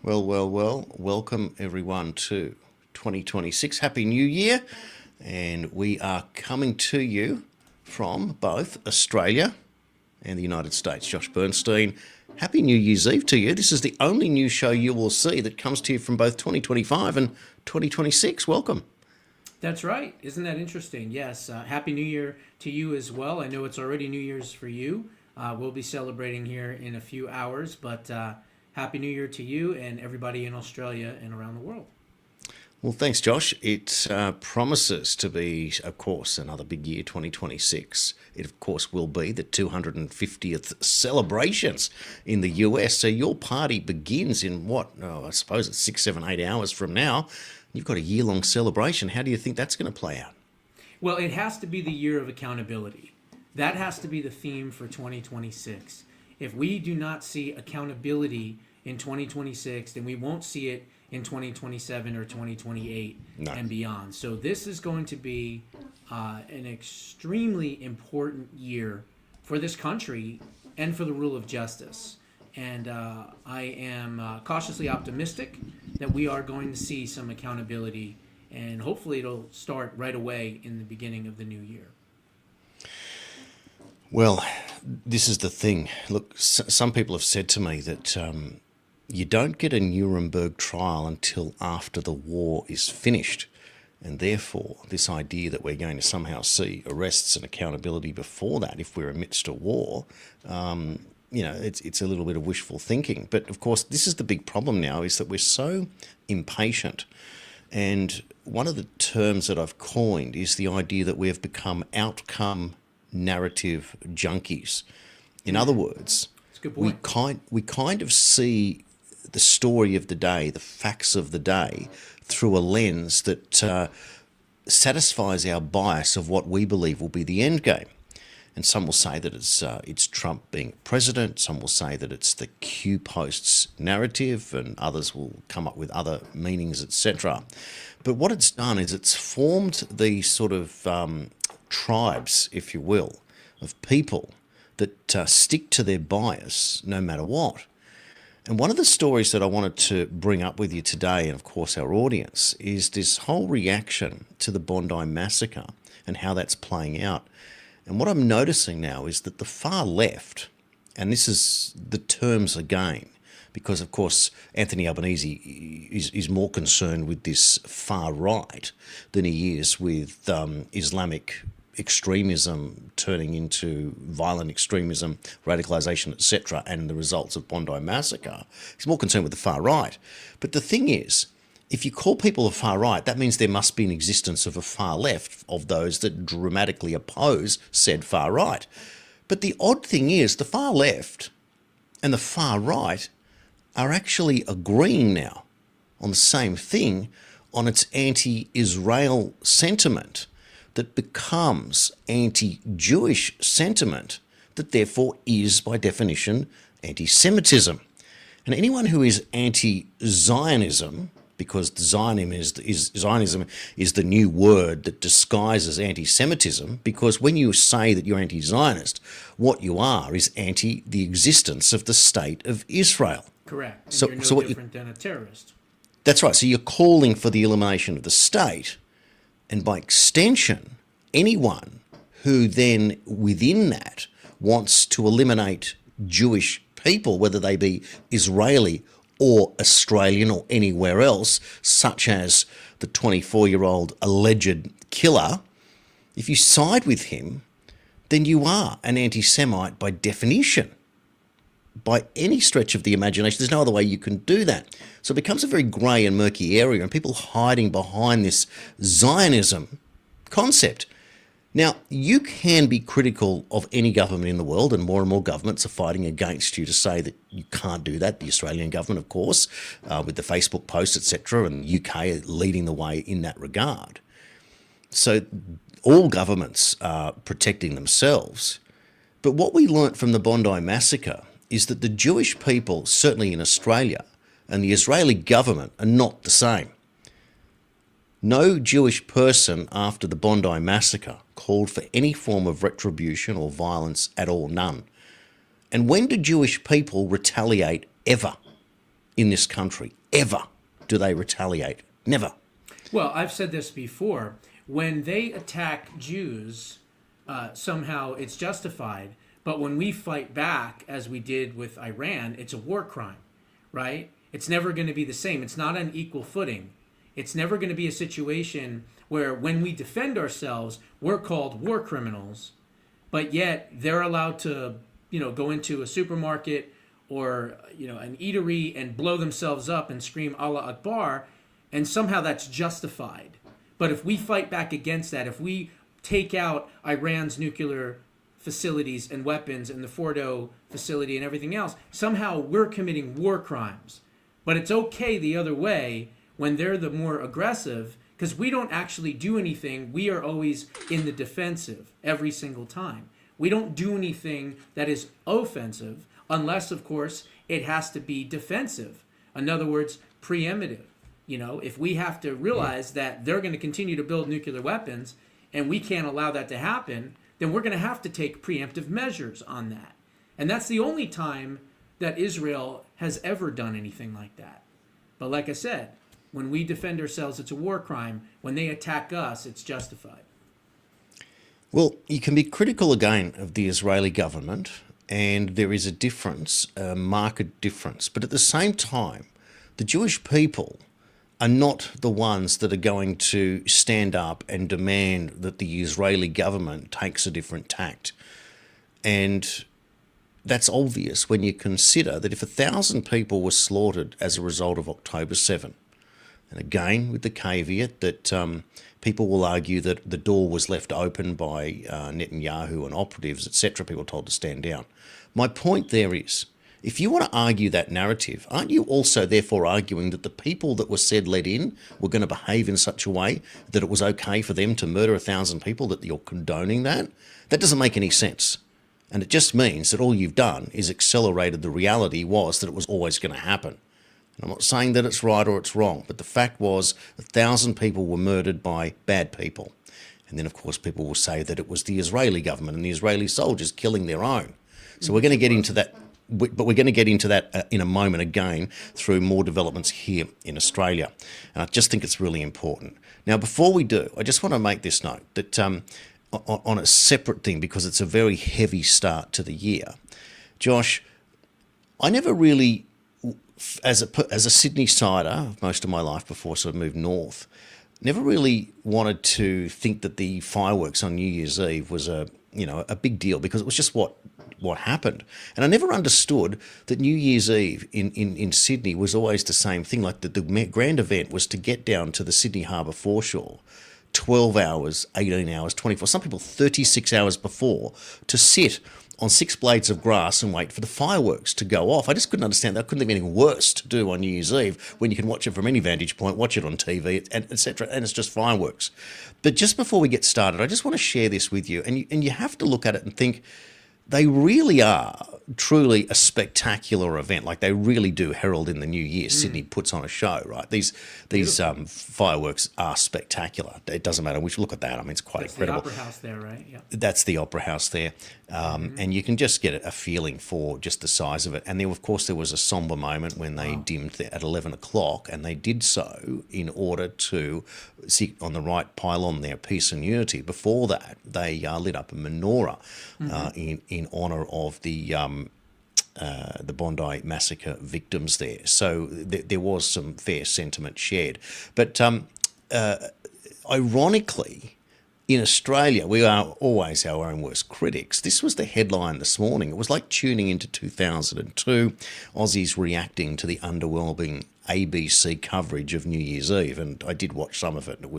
Well, welcome everyone to 2026. Happy New Year. And we are coming to you from both Australia and the United States. Josh Bernstein, Happy New Year's Eve to you. This is the only new show you will see that comes to you from both 2025 and 2026. Welcome. That's right. Isn't that interesting? Yes. Happy New Year to you as well. I know it's already New Year's for you. We'll be celebrating here in a few hours, but Happy New Year to you and everybody in Australia and around the world. Well, thanks, Josh. It promises to be, of course, another big year, 2026. It, of course, will be the 250th celebrations in the US. So your party begins in what? Oh, I suppose it's 6, 7, 8 hours from now. You've got a year-long celebration. How do you think that's going to play out? Well, it has to be the year of accountability. That has to be the theme for 2026. If we do not see accountability in 2026, then we won't see it in 2027 or 2028 and beyond. So this is going to be an extremely important year for this country and for the rule of justice. And I am cautiously optimistic that we are going to see some accountability, and hopefully it'll start right away in the beginning of the new year. Well, this is the thing. Look, some people have said to me that you don't get a Nuremberg trial until after the war is finished. And therefore, this idea that we're going to somehow see arrests and accountability before that, if we're amidst a war, it's a little bit of wishful thinking. But of course, this is the big problem now, is that we're so impatient. And one of the terms that I've coined is the idea that we have become outcome narrative junkies. In other words, we kind of see the story of the day, the facts of the day, through a lens that satisfies our bias of what we believe will be the end game. And some will say that it's Trump being president. Some will say that it's the Q posts narrative, and others will come up with other meanings, etc. But what it's done is it's formed these sort of tribes, if you will, of people that stick to their bias no matter what. And one of the stories that I wanted to bring up with you today, and of course our audience, is this whole reaction to the Bondi massacre and how that's playing out. And what I'm noticing now is that the far left, and this is the terms again, because of course Anthony Albanese is more concerned with this far right than he is with Islamic extremism turning into violent extremism, radicalisation, etc., and the results of Bondi massacre. He's more concerned with the far right. But the thing is, if you call people a far right, that means there must be an existence of a far left, of those that dramatically oppose said far right. But the odd thing is, the far left and the far right are actually agreeing now on the same thing, on its anti-Israel sentiment that becomes anti-Jewish sentiment that therefore is, by definition, anti-Semitism. And anyone who is anti-Zionism, because Zionism is the new word that disguises anti-Semitism, because when you say that you're anti-Zionist, what you are is anti the existence of the state of Israel. Correct. And you're no different than a terrorist. That's right. So you're calling for the elimination of the state. And by extension, anyone who then within that wants to eliminate Jewish people, whether they be Israeli or Australian or anywhere else, such as the 24-year-old alleged killer, if you side with him, then you are an anti-Semite by definition. By any stretch of the imagination, there's no other way you can do that. So it becomes a very grey and murky area, and people hiding behind this Zionism concept. Now, you can be critical of any government in the world, and more governments are fighting against you to say that you can't do that. The Australian government, of course, with the Facebook posts, etc., and the UK leading the way in that regard. So all governments are protecting themselves. But what we learnt from the Bondi massacre is that the Jewish people, certainly in Australia, and the Israeli government are not the same. No Jewish person after the Bondi massacre called for any form of retribution or violence at all, none. And when do Jewish people retaliate ever? in this country, ever, do they retaliate. Never. Well, I've said this before. When they attack Jews, somehow it's justified. But when we fight back, as we did with Iran, it's a war crime, right? It's never going to be the same. It's not on equal footing. It's never going to be a situation where when we defend ourselves, we're called war criminals, but yet they're allowed to, go into a supermarket or, an eatery and blow themselves up and scream Allah Akbar, and somehow that's justified. But if we fight back against that, if we take out Iran's nuclear facilities and weapons and the Fordo facility and everything else, somehow we're committing war crimes. But it's okay the other way when they're the more aggressive, because we don't actually do anything. We are always in the defensive every single time. We don't do anything that is offensive unless, of course, it has to be defensive. In other words, preemptive. If we have to realize that they're going to continue to build nuclear weapons and we can't allow that to happen, then we're going to have to take preemptive measures on that. And that's the only time that Israel has ever done anything like that. But like I said, when we defend ourselves, it's a war crime. When they attack us, it's justified. Well, you can be critical again of the Israeli government, and there is a difference, a marked difference. But at the same time, the Jewish people are not the ones that are going to stand up and demand that the Israeli government takes a different tact. And that's obvious when you consider that if 1,000 people were slaughtered as a result of October 7, and again with the caveat that people will argue that the door was left open by Netanyahu and operatives, etc., people told to stand down. My point there is, if you want to argue that narrative, aren't you also therefore arguing that the people that were said let in were going to behave in such a way that it was okay for them to murder 1,000 people, that you're condoning that? That doesn't make any sense. And it just means that all you've done is accelerated the reality was that it was always going to happen. And I'm not saying that it's right or it's wrong, but the fact was 1,000 people were murdered by bad people. And then, of course, people will say that it was the Israeli government and the Israeli soldiers killing their own. So we're going to get into that. But we're going to get into that in a moment again through more developments here in Australia. And I just think it's really important. Now, before we do, I just want to make this note that on a separate thing, because it's a very heavy start to the year, Josh, I never really, as a Sydney sider most of my life before I sort of moved north, never really wanted to think that the fireworks on New Year's Eve was a big deal, because it was just what happened. And I never understood that New Year's Eve in Sydney was always the same thing. Like the grand event was to get down to the Sydney Harbour foreshore 12 hours, 18 hours, 24, some people 36 hours before, to sit on 6 blades of grass and wait for the fireworks to go off. I just couldn't understand that. I couldn't think of anything worse to do on New Year's Eve when you can watch it from any vantage point, watch it on TV, etc., and it's just fireworks. But just before we get started, I just want to share this with you, and you have to look at it and think, they really are truly a spectacular event. Like, they really do herald in the new year. Sydney puts on a show, right? These fireworks are spectacular. It doesn't matter which. Look at that. I mean, it's quite incredible. The Opera House there, right? Yeah. That's the Opera House there. And you can just get a feeling for just the size of it. And then, of course, there was a somber moment when they dimmed at 11 o'clock, and they did so in order to sit on the right pylon there, peace and unity. Before that, they lit up a menorah in honour of the Bondi massacre victims there. So there was some fair sentiment shared. But ironically, in Australia, we are always our own worst critics. This was the headline this morning. It was like tuning into 2002, Aussies reacting to the underwhelming ABC coverage of New Year's Eve. And I did watch some of it, and it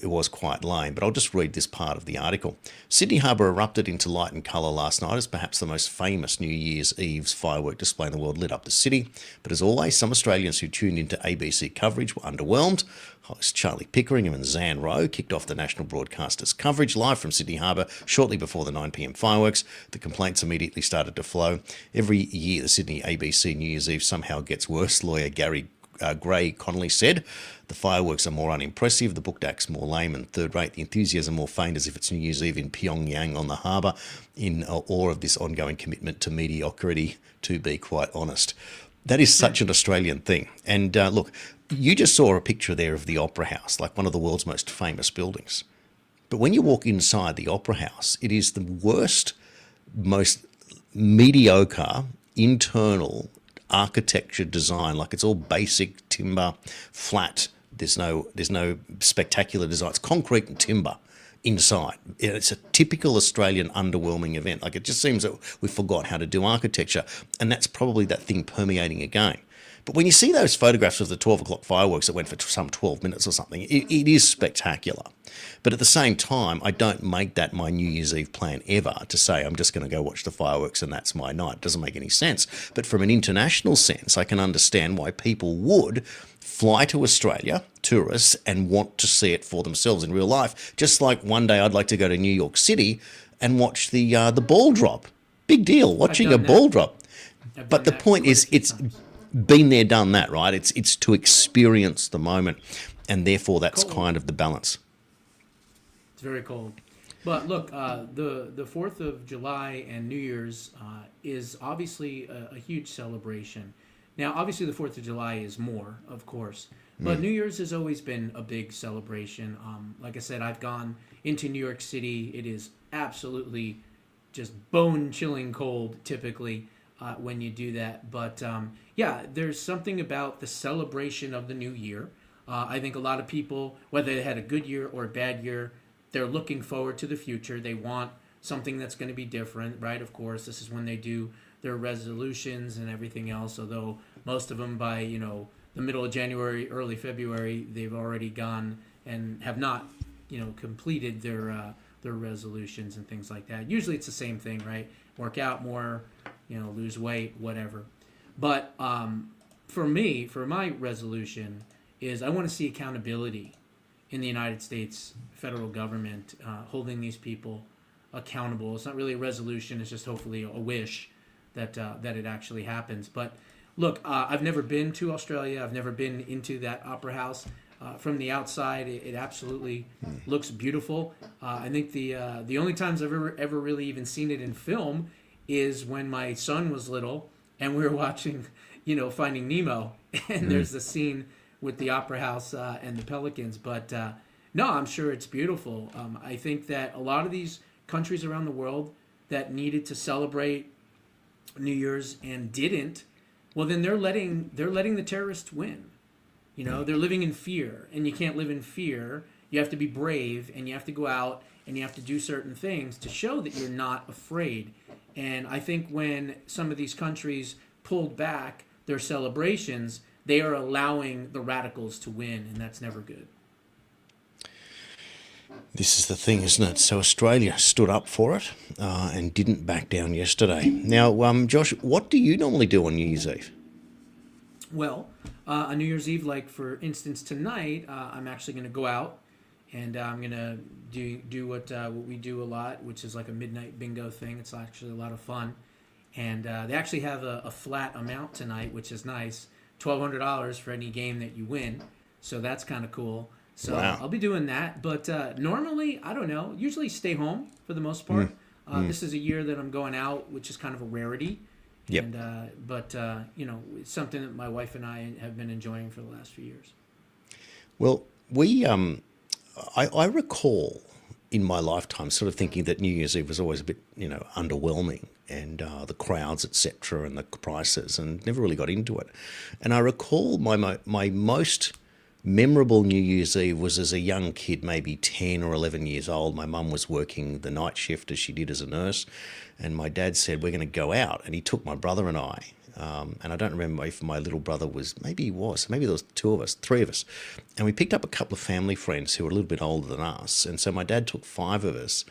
was quite lame, but I'll just read this part of the article. Sydney Harbour erupted into light and colour last night as perhaps the most famous New Year's Eve's firework display in the world lit up the city. But as always, some Australians who tuned into ABC coverage were underwhelmed. Host Charlie Pickering and Zan Rowe kicked off the national broadcaster's coverage live from Sydney Harbour shortly before the 9 p.m. fireworks. The complaints immediately started to flow. Every year, the Sydney ABC New Year's Eve somehow gets worse, lawyer Gary Gray Connolly said. The fireworks are more unimpressive, the booked acts more lame and third-rate, the enthusiasm more faint, as if it's New Year's Eve in Pyongyang on the harbour, in awe of this ongoing commitment to mediocrity, to be quite honest. That is such an Australian thing. And look, you just saw a picture there of the Opera House, like one of the world's most famous buildings. But when you walk inside the Opera House, it is the worst, most mediocre internal architecture design. Like it's all basic timber, flat. There's no spectacular design. It's concrete and timber inside. It's a typical Australian underwhelming event. Like it just seems that we forgot how to do architecture, and that's probably that thing permeating again. But when you see those photographs of the 12 o'clock fireworks that went for some 12 minutes or something, it is spectacular. But at the same time, I don't make that my New Year's Eve plan ever to say I'm just going to go watch the fireworks and that's my night. It doesn't make any sense. But from an international sense, I can understand why people would fly to Australia, tourists, and want to see it for themselves in real life. Just like one day I'd like to go to New York City and watch the ball drop. Big deal, watching a ball drop. But the point is, it's been there, done that, right? It's to experience the moment, and therefore that's kind of the balance. It's very cold. But look, the 4th of July and New Year's is obviously a huge celebration. Now, obviously the 4th of July is more, of course, but New Year's has always been a big celebration. Like I said, I've gone into New York City. It is absolutely just bone-chilling cold, typically, when you do that. But yeah, there's something about the celebration of the new year. I think a lot of people, whether they had a good year or a bad year, they're looking forward to the future. They want something that's going to be different, right? Of course, this is when they do their resolutions and everything else, although most of them by, the middle of January, early February, they've already gone and have not, completed their resolutions and things like that. Usually it's the same thing, right? Work out more, lose weight, whatever. But for me, for my resolution is I want to see accountability in the United States federal government, holding these people accountable. It's not really a resolution. It's just hopefully a wish that it actually happens. But look, I've never been to Australia. I've never been into that opera house. From the outside, it absolutely looks beautiful. I think the only times I've ever really even seen it in film is when my son was little and we were watching, Finding Nemo, and there's the scene with the opera house and the pelicans. But no, I'm sure it's beautiful. I think that a lot of these countries around the world that needed to celebrate New Year's and didn't, well, then they're letting the terrorists win. They're living in fear, and you can't live in fear. You have to be brave, and you have to go out, and you have to do certain things to show that you're not afraid. And I think when some of these countries pulled back their celebrations, they are allowing the radicals to win, and that's never good. This is the thing, isn't it? So Australia stood up for it and didn't back down yesterday. Now, Josh, what do you normally do on New Year's Eve? Well, on New Year's Eve, like for instance tonight, I'm actually going to go out and I'm going to do what we do a lot, which is like a midnight bingo thing. It's actually a lot of fun. And they actually have a flat amount tonight, which is nice. $1,200 for any game that you win. So that's kind of cool. So wow. I'll be doing that. But normally, I don't know, usually stay home for the most part. This is a year that I'm going out, which is kind of a rarity. Yep. And, but it's something that my wife and I have been enjoying for the last few years. Well, I recall in my lifetime sort of thinking that New Year's Eve was always a bit, underwhelming, and the crowds, etc., and the prices, and never really got into it. And I recall my most memorable New Year's Eve was as a young kid, maybe 10 or 11 years old. My mum was working the night shift as she did as a nurse, and my dad said, we're going to go out. And he took my brother and I, and I don't remember if my little brother was, maybe there was three of us. And we picked up a couple of family friends who were a little bit older than us. And so my dad took 5 of us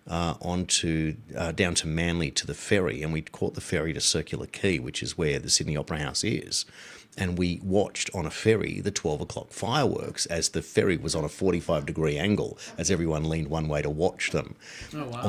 down to Manly to the ferry, and we caught the ferry to Circular Quay, which is where the Sydney Opera House is. And we watched on a ferry the 12 o'clock fireworks as the ferry was on a 45-degree angle as everyone leaned one way to watch them. Oh, wow.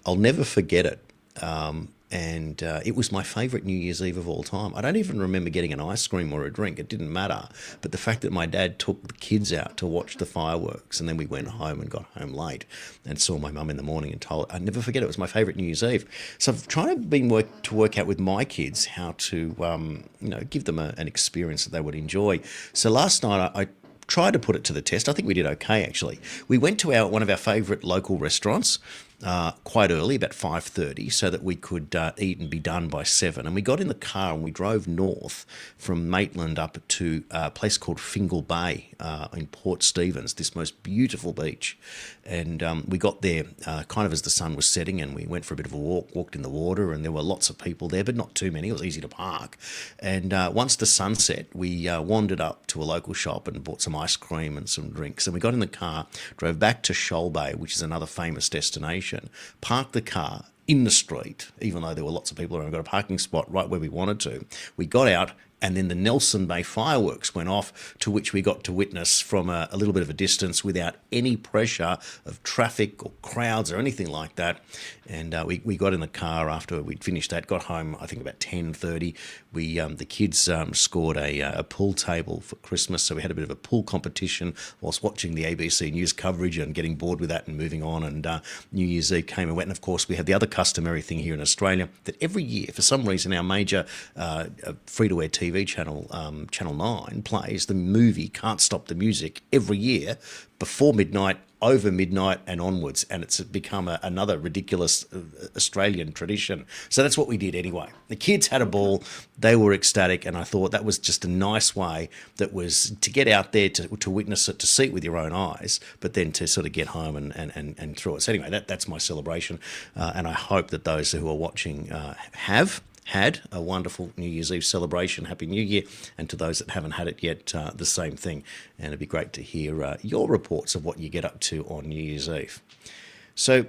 I'll never forget it. And And it was my favourite New Year's Eve of all time. I don't even remember getting an ice cream or a drink. It didn't matter. But the fact that my dad took the kids out to watch the fireworks, and then we went home and got home late and saw my mum in the morning and told, I'd never forget it. It was my favourite New Year's Eve. So I've tried to work out with my kids how to, give them an experience that they would enjoy. So last night I tried to put it to the test. I think we did okay, actually. We went to one of our favourite local restaurants quite early, about 5:30, so that we could eat and be done by 7. And we got in the car and we drove north from Maitland up to a place called Fingal Bay in Port Stephens, this most beautiful beach. And we got there kind of as the sun was setting, and we went for a bit of a walk, walked in the water, and there were lots of people there, but not too many. It was easy to park. And once the sun set, we wandered up to a local shop and bought some ice cream and some drinks. And we got in the car, drove back to Shoal Bay, which is another famous destination, parked the car in the street, even though there were lots of people around, got a parking spot right where we wanted to. We got out, and then the Nelson Bay fireworks went off, to which we got to witness from a little bit of a distance without any pressure of traffic or crowds or anything like that. And we got in the car after we'd finished that, got home, I think, about 10:30. The kids scored a pool table for Christmas, so we had a bit of a pool competition whilst watching the ABC News coverage and getting bored with that and moving on. And New Year's Eve came and went. And, of course, we had the other customary thing here in Australia that every year, for some reason, our major free-to-air TV channel, Channel 9, plays the movie Can't Stop the Music every year before midnight, over midnight and onwards, and it's become another ridiculous Australian tradition. So that's what we did anyway. The kids had a ball, they were ecstatic, and I thought that was just a nice way that was to get out there to witness it, to see it with your own eyes, but then to sort of get home and through it. So anyway, that's my celebration, and I hope that those who are watching have had a wonderful New Year's Eve celebration. Happy New Year. And to those that haven't had it yet, the same thing. And it'd be great to hear your reports of what you get up to on New Year's Eve. So,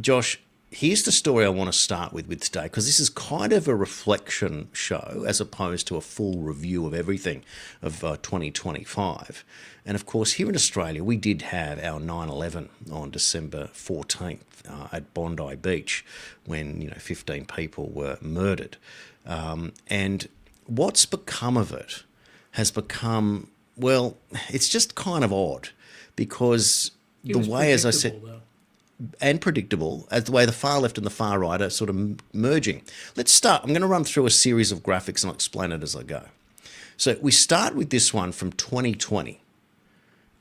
Josh, here's the story I want to start with today, because this is kind of a reflection show as opposed to a full review of everything of 2025. And of course, here in Australia, we did have our 9/11 on December 14th at Bondi Beach, when 15 people were murdered. And what's become of it has become, well, it's just kind of odd, because the way, as I said, and predictable, as the way the far left and the far right are sort of merging. Let's start. I'm going to run through a series of graphics and I'll explain it as I go. So we start with this one from 2020.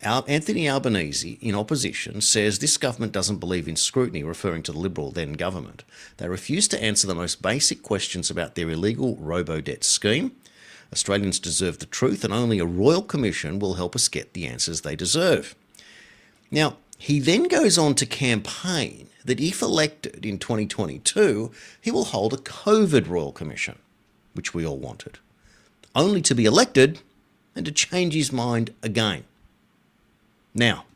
Anthony Albanese, in opposition, says this government doesn't believe in scrutiny, referring to the Liberal then government. They refuse to answer the most basic questions about their illegal robo-debt scheme. Australians deserve the truth, and only a royal commission will help us get the answers they deserve. Now, he then goes on to campaign that if elected in 2022, he will hold a COVID royal commission, which we all wanted, only to be elected and to change his mind again. Now,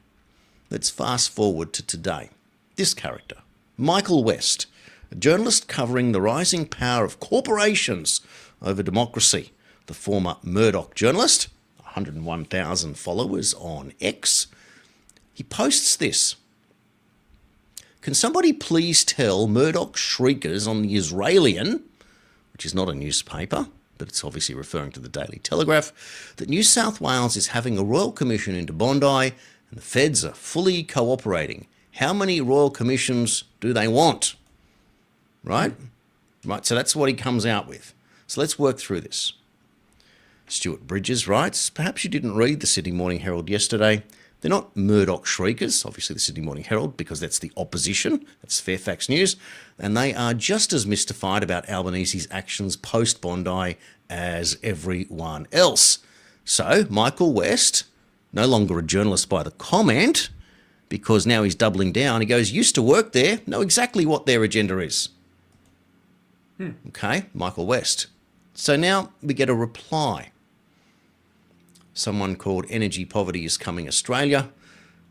let's fast forward to today. This character, Michael West, a journalist covering the rising power of corporations over democracy, the former Murdoch journalist, 101,000 followers on X. He posts this. Can somebody please tell Murdoch shriekers on the Israelian, which is not a newspaper, but it's obviously referring to the Daily Telegraph, that New South Wales is having a royal commission into Bondi and the feds are fully cooperating. How many royal commissions do they want? Right? Right, so that's what he comes out with. So let's work through this. Stuart Bridges writes, perhaps you didn't read the Sydney Morning Herald yesterday. They're not Murdoch shriekers, obviously the Sydney Morning Herald, because that's the opposition, that's Fairfax News, and they are just as mystified about Albanese's actions post-Bondi as everyone else. So, Michael West, no longer a journalist by the comment, because now he's doubling down, he goes, used to work there, know exactly what their agenda is. Okay, Michael West. So now we get a reply. Someone called Energy Poverty is Coming Australia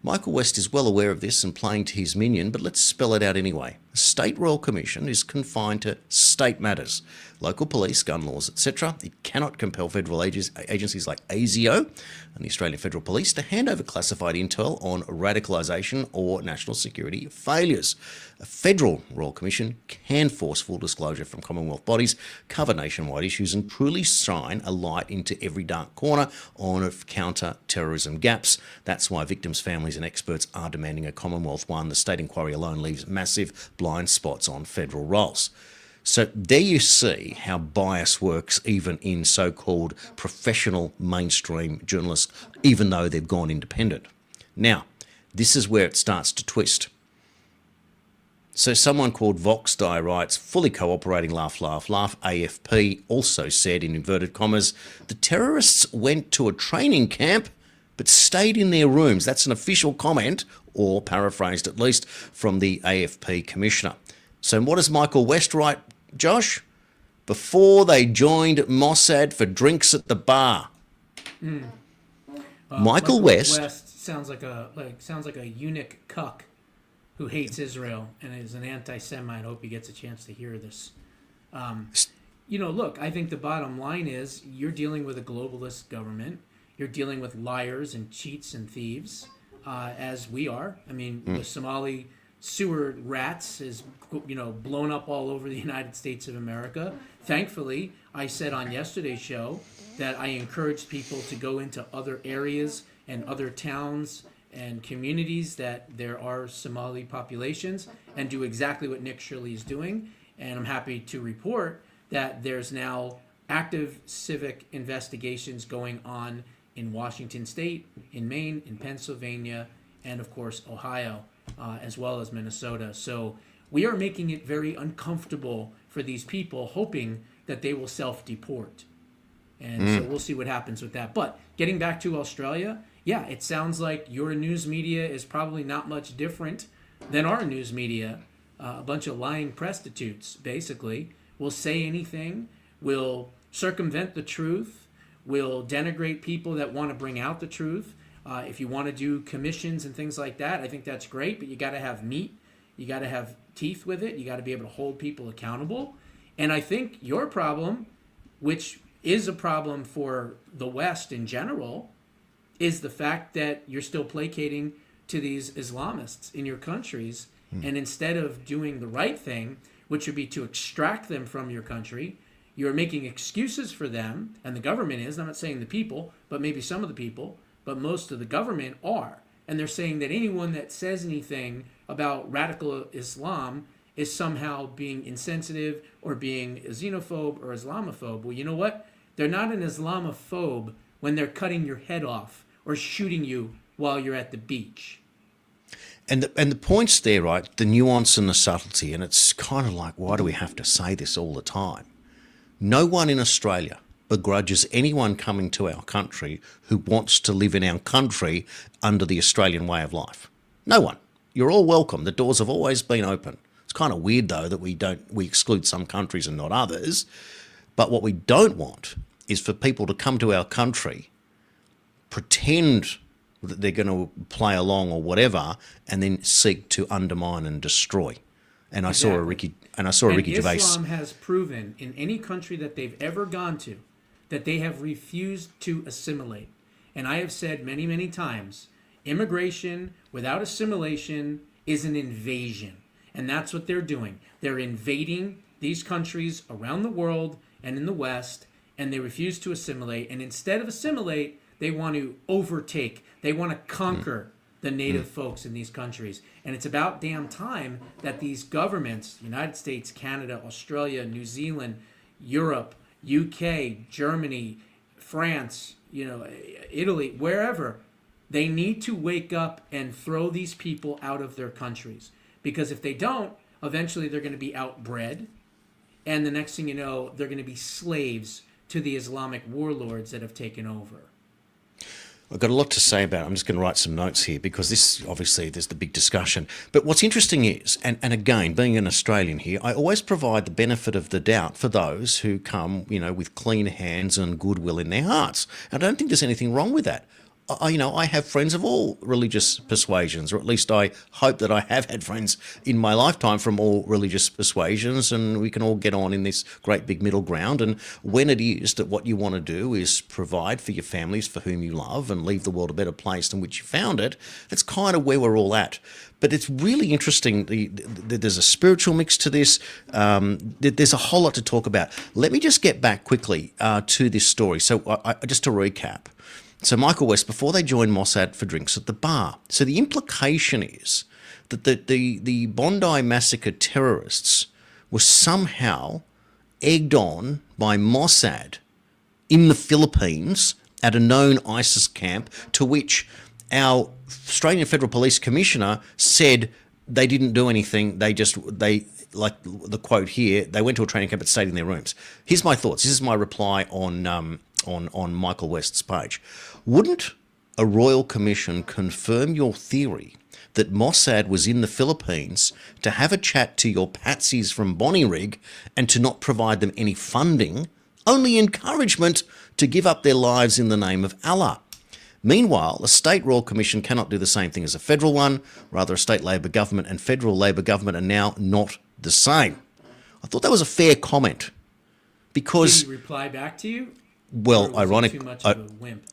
Michael West is well aware of this and playing to his minion, but let's spell it out anyway. The State Royal Commission is confined to state matters, local police, gun laws, etc. It cannot compel federal agencies like ASIO and the Australian Federal Police to hand over classified intel on radicalisation or national security failures. A federal Royal Commission can force full disclosure from Commonwealth bodies, cover nationwide issues and truly shine a light into every dark corner on counter-terrorism gaps. That's why victims' families and experts are demanding a Commonwealth one. The state inquiry alone leaves massive blind spots on federal roles. So there you see how bias works even in so-called professional mainstream journalists, even though they've gone independent. Now, this is where it starts to twist. So someone called VoxDie writes, fully cooperating, laugh, laugh, laugh. AFP also said, in inverted commas, the terrorists went to a training camp but stayed in their rooms. That's an official comment, or paraphrased at least, from the AFP commissioner. So what does Michael West write, Josh? Before they joined Mossad for drinks at the bar. Michael West sounds like a eunuch cuck who hates Israel and is an anti-Semite. I hope he gets a chance to hear this. Look, I think the bottom line is you're dealing with a globalist government. You're dealing with liars and cheats and thieves, as we are. I mean, the Somali sewer rats is, blown up all over the United States of America. Thankfully, I said on yesterday's show that I encouraged people to go into other areas and other towns and communities that there are Somali populations and do exactly what Nick Shirley is doing. And I'm happy to report that there's now active civic investigations going on in Washington State, in Maine, in Pennsylvania, and of course Ohio, as well as Minnesota. So we are making it very uncomfortable for these people, hoping that they will self-deport. And so we'll see what happens with that. But getting back to Australia, yeah, it sounds like your news media is probably not much different than our news media. A bunch of lying prostitutes, basically, will say anything, will circumvent the truth, will denigrate people that want to bring out the truth. If you want to do commissions and things like that, I think that's great, but you got to have meat. You got to have teeth with it. You got to be able to hold people accountable. And I think your problem, which is a problem for the West in general, is the fact that you're still placating to these Islamists in your countries. And instead of doing the right thing, which would be to extract them from your country, you're making excuses for them, and the government is. I'm not saying the people, but maybe some of the people, but most of the government are. And they're saying that anyone that says anything about radical Islam is somehow being insensitive or being a xenophobe or Islamophobe. Well, you know what? They're not an Islamophobe when they're cutting your head off or shooting you while you're at the beach. And the point's there, right? The nuance and the subtlety. And it's kind of like, why do we have to say this all the time? No one in Australia begrudges anyone coming to our country who wants to live in our country under the Australian way of life. No one. You're all welcome. The doors have always been open. It's kind of weird, though, that we exclude some countries and not others. But what we don't want is for people to come to our country, pretend that they're going to play along or whatever, and then seek to undermine and destroy. And I saw a Ricky Gervais. Islam has proven in any country that they've ever gone to that they have refused to assimilate. And I have said many, many times, immigration without assimilation is an invasion. And that's what they're doing. They're invading these countries around the world and in the West, and they refuse to assimilate. And instead of assimilate, they want to overtake. They want to conquer the native folks in these countries. And it's about damn time that these governments, United States, Canada, Australia, New Zealand, Europe, UK, Germany, France, Italy, wherever, they need to wake up and throw these people out of their countries. Because if they don't, eventually they're going to be outbred. And the next thing you know, they're going to be slaves to the Islamic warlords that have taken over. I've got a lot to say about it. I'm just going to write some notes here because this, obviously, there's the big discussion. But what's interesting is, and again, being an Australian here, I always provide the benefit of the doubt for those who come, with clean hands and goodwill in their hearts. I don't think there's anything wrong with that. I have friends of all religious persuasions, or at least I hope that I have had friends in my lifetime from all religious persuasions, and we can all get on in this great big middle ground. And when it is that what you want to do is provide for your families for whom you love and leave the world a better place than which you found it, that's kind of where we're all at. But it's really interesting. There's a spiritual mix to this. There's a whole lot to talk about. Let me just get back quickly to this story. So just to recap. So Michael West, before they joined Mossad for drinks at the bar. So the implication is that the Bondi massacre terrorists were somehow egged on by Mossad in the Philippines at a known ISIS camp, to which our Australian Federal Police Commissioner said they didn't do anything. They like the quote here, they went to a training camp but stayed in their rooms. Here's my thoughts. This is my reply on Michael West's page. Wouldn't a royal commission confirm your theory that Mossad was in the Philippines to have a chat to your patsies from Bonnyrigg and to not provide them any funding, only encouragement to give up their lives in the name of Allah? Meanwhile, a state royal commission cannot do the same thing as a federal one. Rather, a state Labor government and federal Labor government are now not the same. I thought that was a fair comment because... Did he reply back to you? Well, too much of a wimp?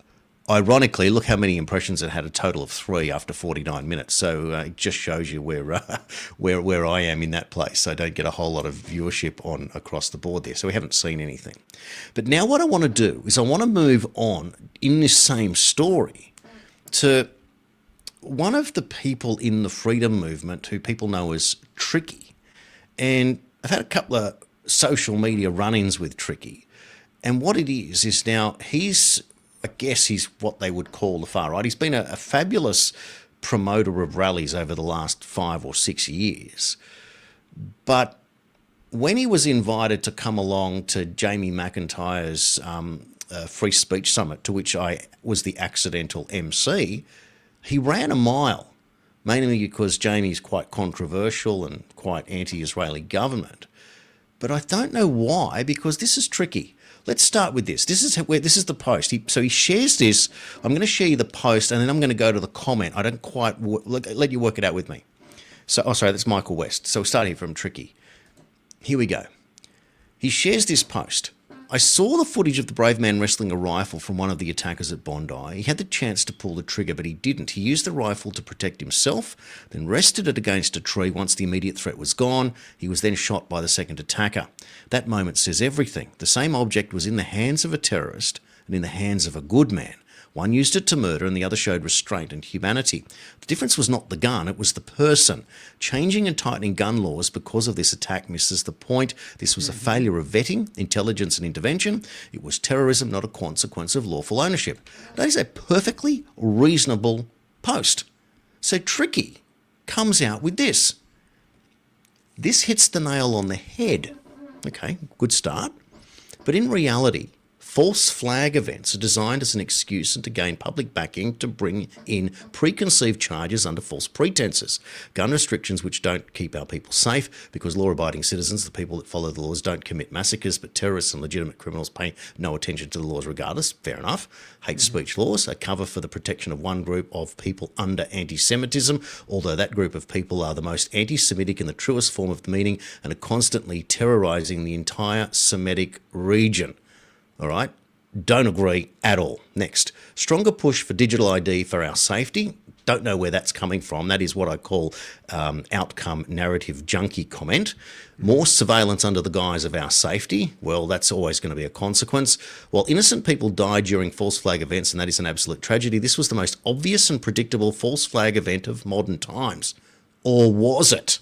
Ironically, look how many impressions it had, a total of 3 after 49 minutes. So it just shows you where I am in that place. I don't get a whole lot of viewership on across the board there. So we haven't seen anything. But now what I want to do is I want to move on in this same story to one of the people in the freedom movement who people know as Tricky. And I've had a couple of social media run-ins with Tricky. And what it is now I guess he's what they would call the far right. He's been a fabulous promoter of rallies over the last 5 or 6 years. But when he was invited to come along to Jamie McIntyre's Free Speech Summit, to which I was the accidental MC, he ran a mile, mainly because Jamie's quite controversial and quite anti-Israeli government. But I don't know why, because this is tricky. Let's start with this. This is the post. So he shares this. I'm going to share you the post, and then I'm going to go to the comment. I don't quite let you work it out with me. So, sorry, that's Michael West. So we'll start here from Tricky. Here we go. He shares this post. I saw the footage of the brave man wresting a rifle from one of the attackers at Bondi. He had the chance to pull the trigger, but he didn't. He used the rifle to protect himself, then rested it against a tree. Once the immediate threat was gone, he was then shot by the second attacker. That moment says everything. The same object was in the hands of a terrorist and in the hands of a good man. One used it to murder and the other showed restraint and humanity. The difference was not the gun, it was the person. Changing and tightening gun laws because of this attack misses the point. This was a failure of vetting, intelligence and intervention. It was terrorism, not a consequence of lawful ownership. That is a perfectly reasonable post. So Tricky comes out with this. This hits the nail on the head. Okay, good start. But in reality, false flag events are designed as an excuse and to gain public backing to bring in preconceived charges under false pretenses. Gun restrictions which don't keep our people safe because law-abiding citizens, the people that follow the laws, don't commit massacres, but terrorists and legitimate criminals pay no attention to the laws regardless. Fair enough. Hate speech laws, a cover for the protection of one group of people under anti-Semitism, although that group of people are the most anti-Semitic in the truest form of the meaning and are constantly terrorising the entire Semitic region. All right, don't agree at all. Next, stronger push for digital ID for our safety. Don't know where that's coming from. That is what I call outcome narrative junkie comment. More surveillance under the guise of our safety. Well, that's always going to be a consequence. While innocent people died during false flag events, and that is an absolute tragedy, this was the most obvious and predictable false flag event of modern times. Or was it?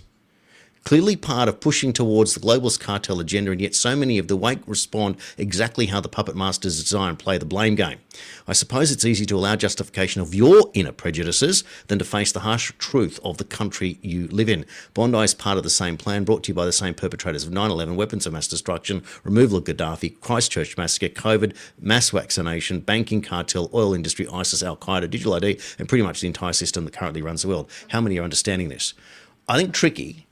Clearly part of pushing towards the globalist cartel agenda, and yet so many of the wake respond exactly how the puppet masters desire and play the blame game. I suppose it's easy to allow justification of your inner prejudices than to face the harsh truth of the country you live in. Bondi is part of the same plan, brought to you by the same perpetrators of 9/11, weapons of mass destruction, removal of Gaddafi, Christchurch massacre, COVID, mass vaccination, banking cartel, oil industry, ISIS, Al-Qaeda, digital ID, and pretty much the entire system that currently runs the world. How many are understanding this? I think Tricky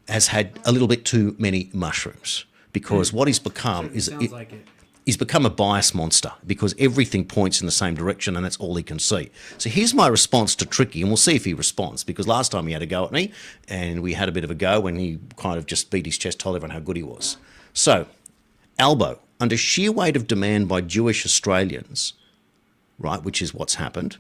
has had a little bit too many mushrooms because what he's become is... Sounds like it. he's become a bias monster because everything points in the same direction and that's all he can see. So here's my response to Tricky, and we'll see if he responds, because last time he had a go at me and we had a bit of a go when he kind of just beat his chest, told everyone how good he was. So, Albo, under sheer weight of demand by Jewish Australians, right, which is what's happened,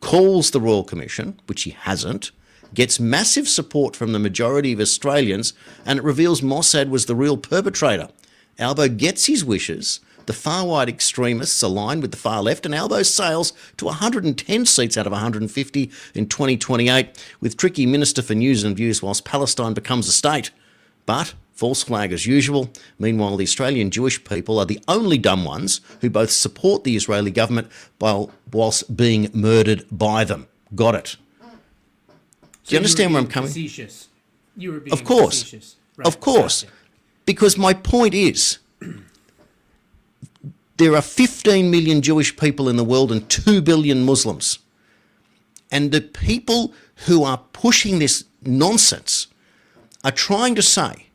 calls the Royal Commission, which he hasn't, gets massive support from the majority of Australians, and it reveals Mossad was the real perpetrator. Albo gets his wishes, the far-right extremists align with the far left, and Albo sails to 110 seats out of 150 in 2028, with Tricky Minister for News and Views whilst Palestine becomes a state. But false flag as usual. Meanwhile, the Australian Jewish people are the only dumb ones who both support the Israeli government whilst being murdered by them. Got it. Do you understand where I'm coming? Facetious. You were being Of course. facetious. Right. Of course. Gotcha. Because my point is, there are 15 million Jewish people in the world and 2 billion Muslims. And the people who are pushing this nonsense are trying to say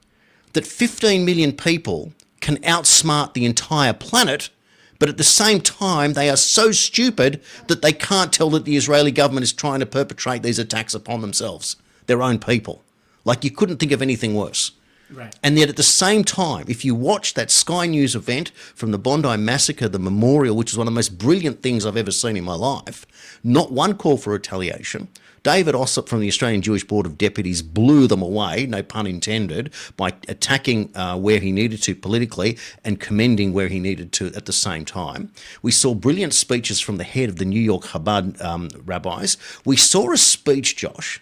that 15 million people can outsmart the entire planet, but at the same time they are so stupid that they can't tell that the Israeli government is trying to perpetrate these attacks upon themselves, their own people. Like, you couldn't think of anything worse. Right. And yet at the same time, if you watch that Sky News event from the Bondi Massacre, the memorial, which is one of the most brilliant things I've ever seen in my life, not one call for retaliation. David Ossip from the Australian Jewish Board of Deputies blew them away, no pun intended, by attacking where he needed to politically and commending where he needed to at the same time. We saw brilliant speeches from the head of the New York Chabad rabbis. We saw a speech, Josh,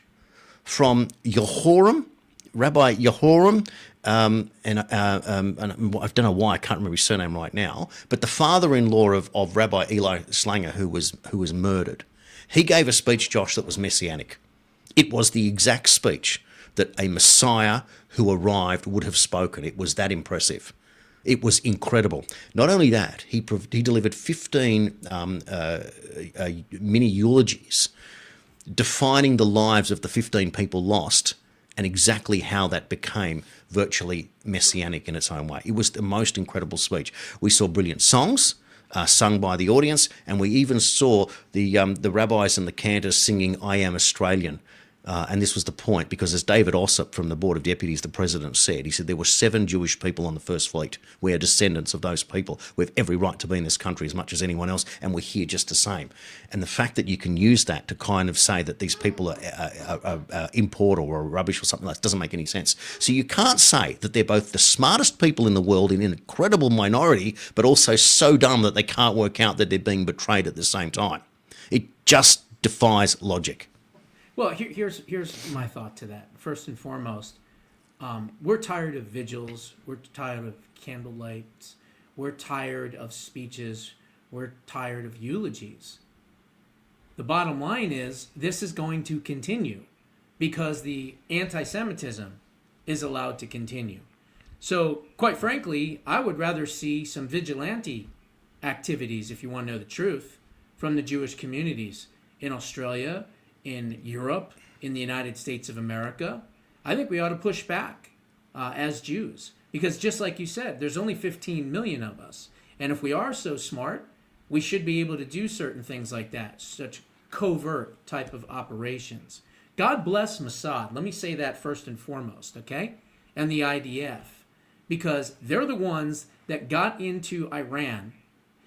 from Yehoram, Rabbi Yehoram, and I don't know why I can't remember his surname right now, but the father-in-law of Rabbi Eli Slanger, who was murdered. He gave a speech, Josh, that was messianic. It was the exact speech that a Messiah who arrived would have spoken. It was that impressive. It was incredible. Not only that, he delivered 15 mini eulogies defining the lives of the 15 people lost and exactly how that became virtually messianic in its own way. It was the most incredible speech. We saw brilliant songs sung by the audience, and we even saw the rabbis and the cantors singing "I Am Australian." And this was the point, because as David Ossip from the Board of Deputies, the President, said, he said there were 7 Jewish people on the First Fleet. We are descendants of those people. We have every right to be in this country as much as anyone else, and we're here just the same. And the fact that you can use that to kind of say that these people are import or rubbish or something like that doesn't make any sense. So you can't say that they're both the smartest people in the world in an incredible minority, but also so dumb that they can't work out that they're being betrayed at the same time. It just defies logic. Well, here's my thought to that. First and foremost, we're tired of vigils. We're tired of candlelights. We're tired of speeches. We're tired of eulogies. The bottom line is this is going to continue because the anti-Semitism is allowed to continue. So, quite frankly, I would rather see some vigilante activities, if you want to know the truth, from the Jewish communities in Australia, in Europe, in the United States of America. I think we ought to push back as Jews. Because just like you said, there's only 15 million of us. And if we are so smart, we should be able to do certain things like that, such covert type of operations. God bless Mossad. Let me say that first and foremost, okay? And the IDF. Because they're the ones that got into Iran.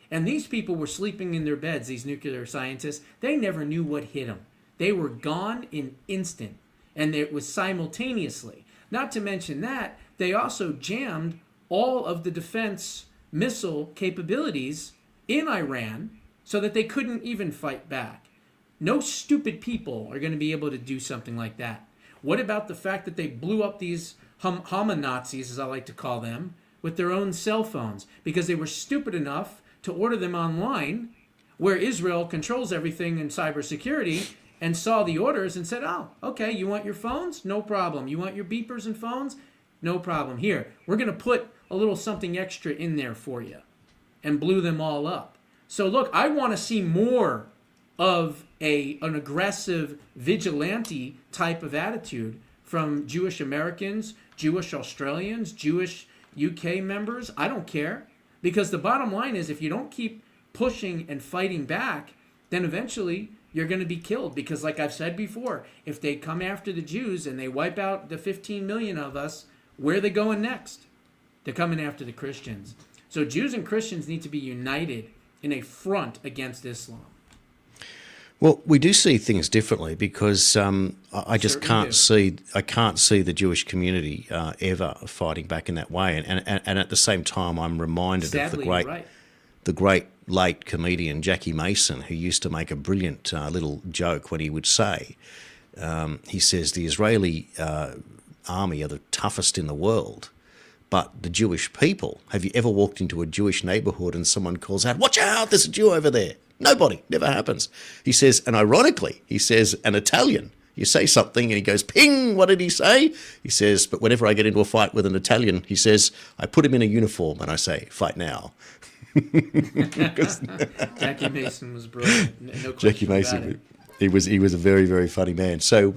And these people were sleeping in their beds, these nuclear scientists. They never knew what hit them. They were gone in instant, and it was simultaneously. Not to mention that, they also jammed all of the defense missile capabilities in Iran so that they couldn't even fight back. No stupid people are going to be able to do something like that. What about the fact that they blew up these Hama-Nazis, as I like to call them, with their own cell phones because they were stupid enough to order them online, where Israel controls everything in cybersecurity, and saw the orders and said, oh, okay, you want your phones? No problem. You want your beepers and phones? No problem. Here, we're going to put a little something extra in there for you, and blew them all up. So look, I want to see more of an aggressive vigilante type of attitude from Jewish Americans, Jewish Australians, Jewish UK members. I don't care. Because the bottom line is, if you don't keep pushing and fighting back, then eventually you're going to be killed. Because like I've said before, if they come after the Jews and they wipe out the 15 million of us, where are they going next? They're coming after the Christians. So Jews and Christians need to be united in a front against Islam. Well, we do see things differently because I just can't see the Jewish community ever fighting back in that way. And at the same time, I'm reminded Sadly, of the great late comedian Jackie Mason, who used to make a brilliant little joke when he would say, he says, the Israeli army are the toughest in the world, but the Jewish people, have you ever walked into a Jewish neighborhood and someone calls out, "Watch out, there's a Jew over there"? Nobody, never happens. He says, and ironically, he says, an Italian, you say something and he goes, ping, what did he say? He says, but whenever I get into a fight with an Italian, he says, I put him in a uniform and I say, fight now. Jackie Mason was brilliant. No Jackie Mason, he was a very, very funny man. So,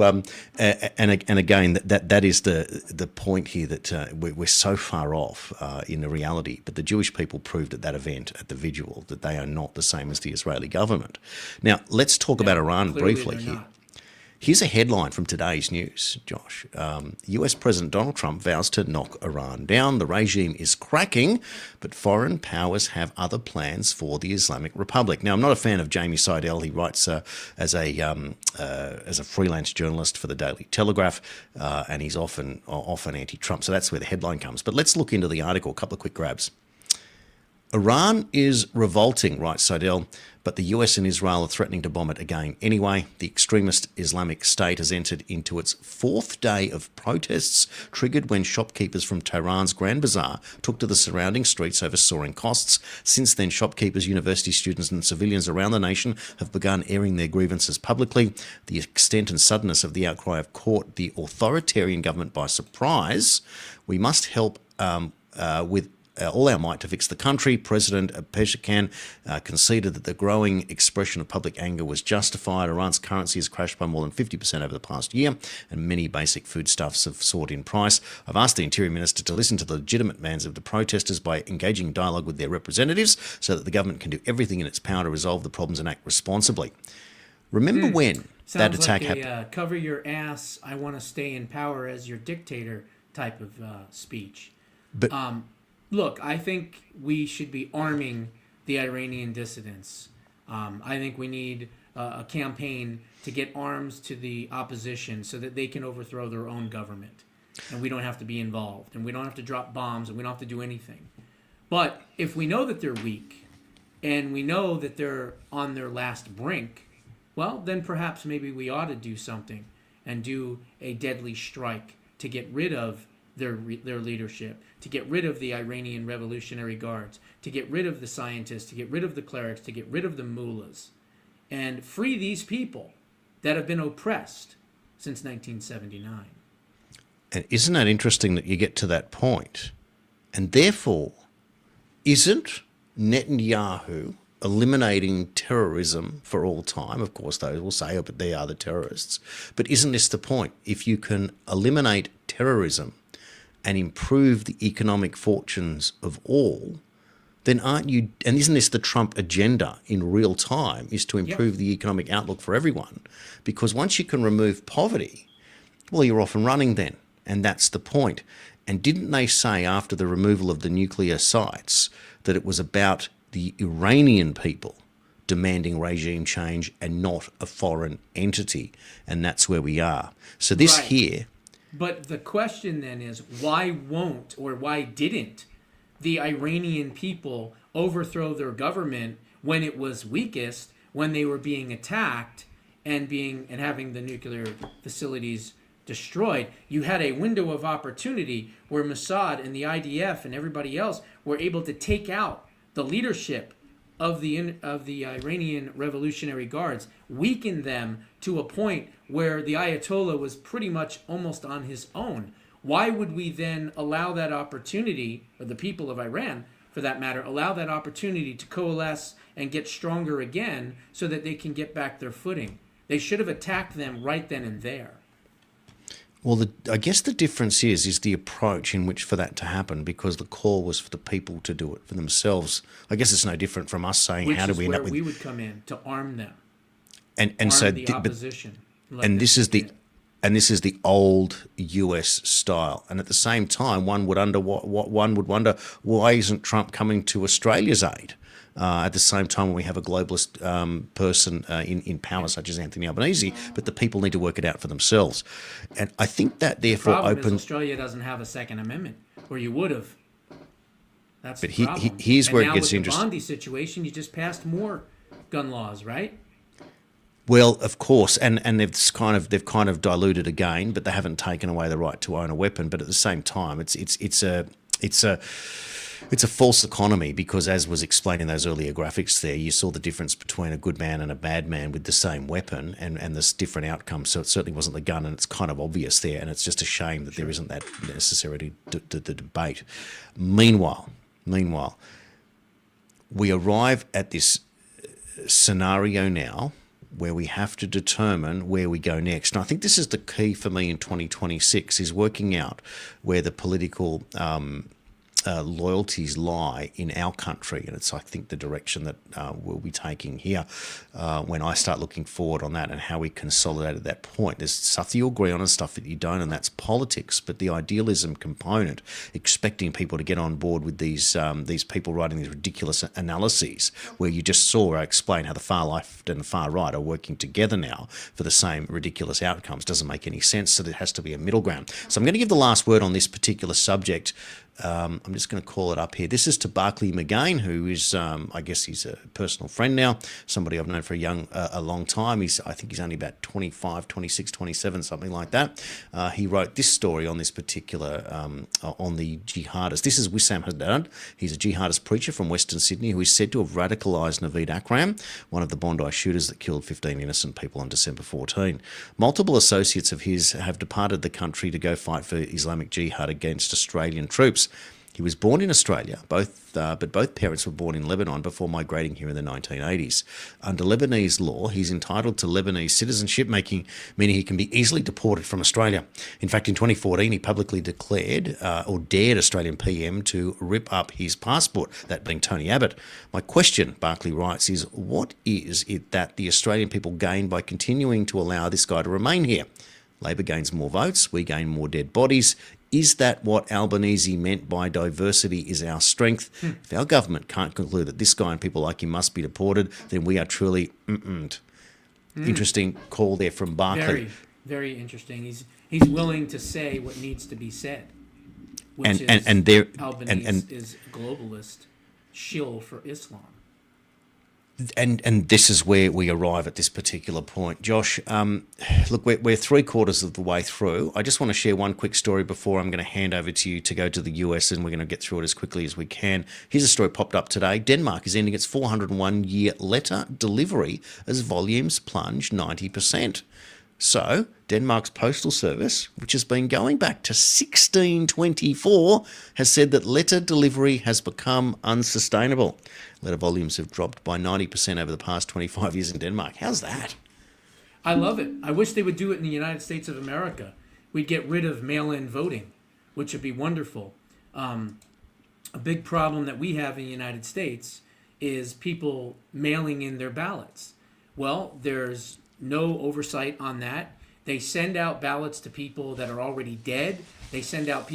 and again, that is the point here, that we're so far off in the reality. But the Jewish people proved at that event, at the vigil, that they are not the same as the Israeli government. Now, let's talk about Iran briefly here. Not. Here's a headline from today's news, Josh. US President Donald Trump vows to knock Iran down. The regime is cracking, but foreign powers have other plans for the Islamic Republic. Now, I'm not a fan of Jamie Seidel. He writes as a freelance journalist for the Daily Telegraph, and he's often anti-Trump. So that's where the headline comes. But let's look into the article. A couple of quick grabs. Iran is revolting, writes Seidel, but the US and Israel are threatening to bomb it again. Anyway, the extremist Islamic State has entered into its fourth day of protests, triggered when shopkeepers from Tehran's Grand Bazaar took to the surrounding streets over soaring costs. Since then, shopkeepers, university students and civilians around the nation have begun airing their grievances publicly. The extent and suddenness of the outcry have caught the authoritarian government by surprise. We must help with all our might to fix the country. President Pezeshkian conceded that the growing expression of public anger was justified. Iran's currency has crashed by more than 50% over the past year, and many basic foodstuffs have soared in price. I've asked the Interior Minister to listen to the legitimate demands of the protesters by engaging dialogue with their representatives so that the government can do everything in its power to resolve the problems and act responsibly. Remember when that attack happened? Cover your ass, I want to stay in power as your dictator type of speech. But Look, I think we should be arming the Iranian dissidents. I think we need a campaign to get arms to the opposition so that they can overthrow their own government. And we don't have to be involved. And we don't have to drop bombs. And we don't have to do anything. But if we know that they're weak and we know that they're on their last brink, well, then perhaps maybe we ought to do something and do a deadly strike to get rid of their leadership, to get rid of the Iranian Revolutionary Guards, to get rid of the scientists, to get rid of the clerics, to get rid of the mullahs, and free these people that have been oppressed since 1979. And isn't that interesting that you get to that point? And therefore, isn't Netanyahu eliminating terrorism for all time? Of course, those will say, oh, but they are the terrorists. But isn't this the point? If you can eliminate terrorism and improve the economic fortunes of all, then aren't you, and isn't this the Trump agenda in real time, is to improve the economic outlook for everyone? Because once you can remove poverty, well, you're off and running then, and that's the point. And didn't they say after the removal of the nuclear sites that it was about the Iranian people demanding regime change and not a foreign entity? And that's where we are. So this here... But the question then is, why won't or why didn't the Iranian people overthrow their government when it was weakest, when they were being attacked and having the nuclear facilities destroyed? You had a window of opportunity where Mossad and the IDF and everybody else were able to take out the leadership of the Iranian Revolutionary Guards, weaken them to a point where the Ayatollah was pretty much almost on his own. Why would we then allow that opportunity, or the people of Iran, for that matter, allow that opportunity to coalesce and get stronger again so that they can get back their footing? They should have attacked them right then and there. Well, I guess the difference is the approach in which for that to happen, because the call was for the people to do it for themselves. I guess it's no different from us saying, Which how do is we end where up with, we would come in to arm them, and so, arm the but opposition. Let and them this is take the it. and this is the old US style. And at the same time, one would wonder, why isn't Trump coming to Australia's aid? At the same time, when we have a globalist person in power such as Anthony Albanese, but the people need to work it out for themselves. And I think that The therefore problem is opens. Australia doesn't have a Second Amendment, or you would have. That's But the problem. here's And where it now gets with the interesting. Bondi situation, you just passed more gun laws, right? Well, of course, and they've kind of diluted again, but they haven't taken away the right to own a weapon. But at the same time, it's a false economy, because, as was explained in those earlier graphics there, you saw the difference between a good man and a bad man with the same weapon, and there's different outcomes. So it certainly wasn't the gun, and it's kind of obvious there, and it's just a shame that there isn't that necessary to debate. Meanwhile, we arrive at this scenario now where we have to determine where we go next. And I think this is the key for me in 2026, is working out where the political loyalties lie in our country. And it's, I think, the direction that we'll be taking here when I start looking forward on that and how we consolidate at that point. There's stuff that you agree on and stuff that you don't, and that's politics. But the idealism component, expecting people to get on board with these people writing these ridiculous analyses, where you just saw I explain how the far left and the far right are working together now for the same ridiculous outcomes, doesn't make any sense. So there has to be a middle ground. So I'm going to give the last word on this particular subject. I'm just going to call it up here. This is to Barclay McGain, who is, I guess he's a personal friend now, somebody I've known for a long time. I think he's only about 25, 26, 27, something like that. He wrote this story on this particular, on the jihadist. This is Wissam Haddad. He's a jihadist preacher from Western Sydney who is said to have radicalised Naveed Akram, one of the Bondi shooters that killed 15 innocent people on December 14. Multiple associates of his have departed the country to go fight for Islamic Jihad against Australian troops. He was born in Australia, but both parents were born in Lebanon before migrating here in the 1980s. Under Lebanese law, he's entitled to Lebanese citizenship, meaning he can be easily deported from Australia. In fact, in 2014, he publicly declared or dared Australian PM to rip up his passport, that being Tony Abbott. My question, Barclay writes, is what is it that the Australian people gain by continuing to allow this guy to remain here? Labor gains more votes, we gain more dead bodies. Is that what Albanese meant by diversity is our strength? If our government can't conclude that this guy and people like him must be deported, then we are truly Interesting call there from Barclay. Very, very interesting. He's willing to say what needs to be said, which Albanese is a globalist shill for Islam. And this is where we arrive at this particular point. Josh, look, we're 3/4 of the way through. I just want to share one quick story before I'm going to hand over to you to go to the US, and we're going to get through it as quickly as we can. Here's a story popped up today. Denmark is ending its 401-year letter delivery as volumes plunge 90%. So, Denmark's postal service, which has been going back to 1624, has said that letter delivery has become unsustainable. Letter volumes have dropped by 90% over the past 25 years in Denmark. How's that? I love it. I wish they would do it in the United States of America. We'd get rid of mail-in voting, which would be wonderful. A big problem that we have in the United States is people mailing in their ballots. Well, there's no oversight on that. They send out ballots to people that are already dead. They send out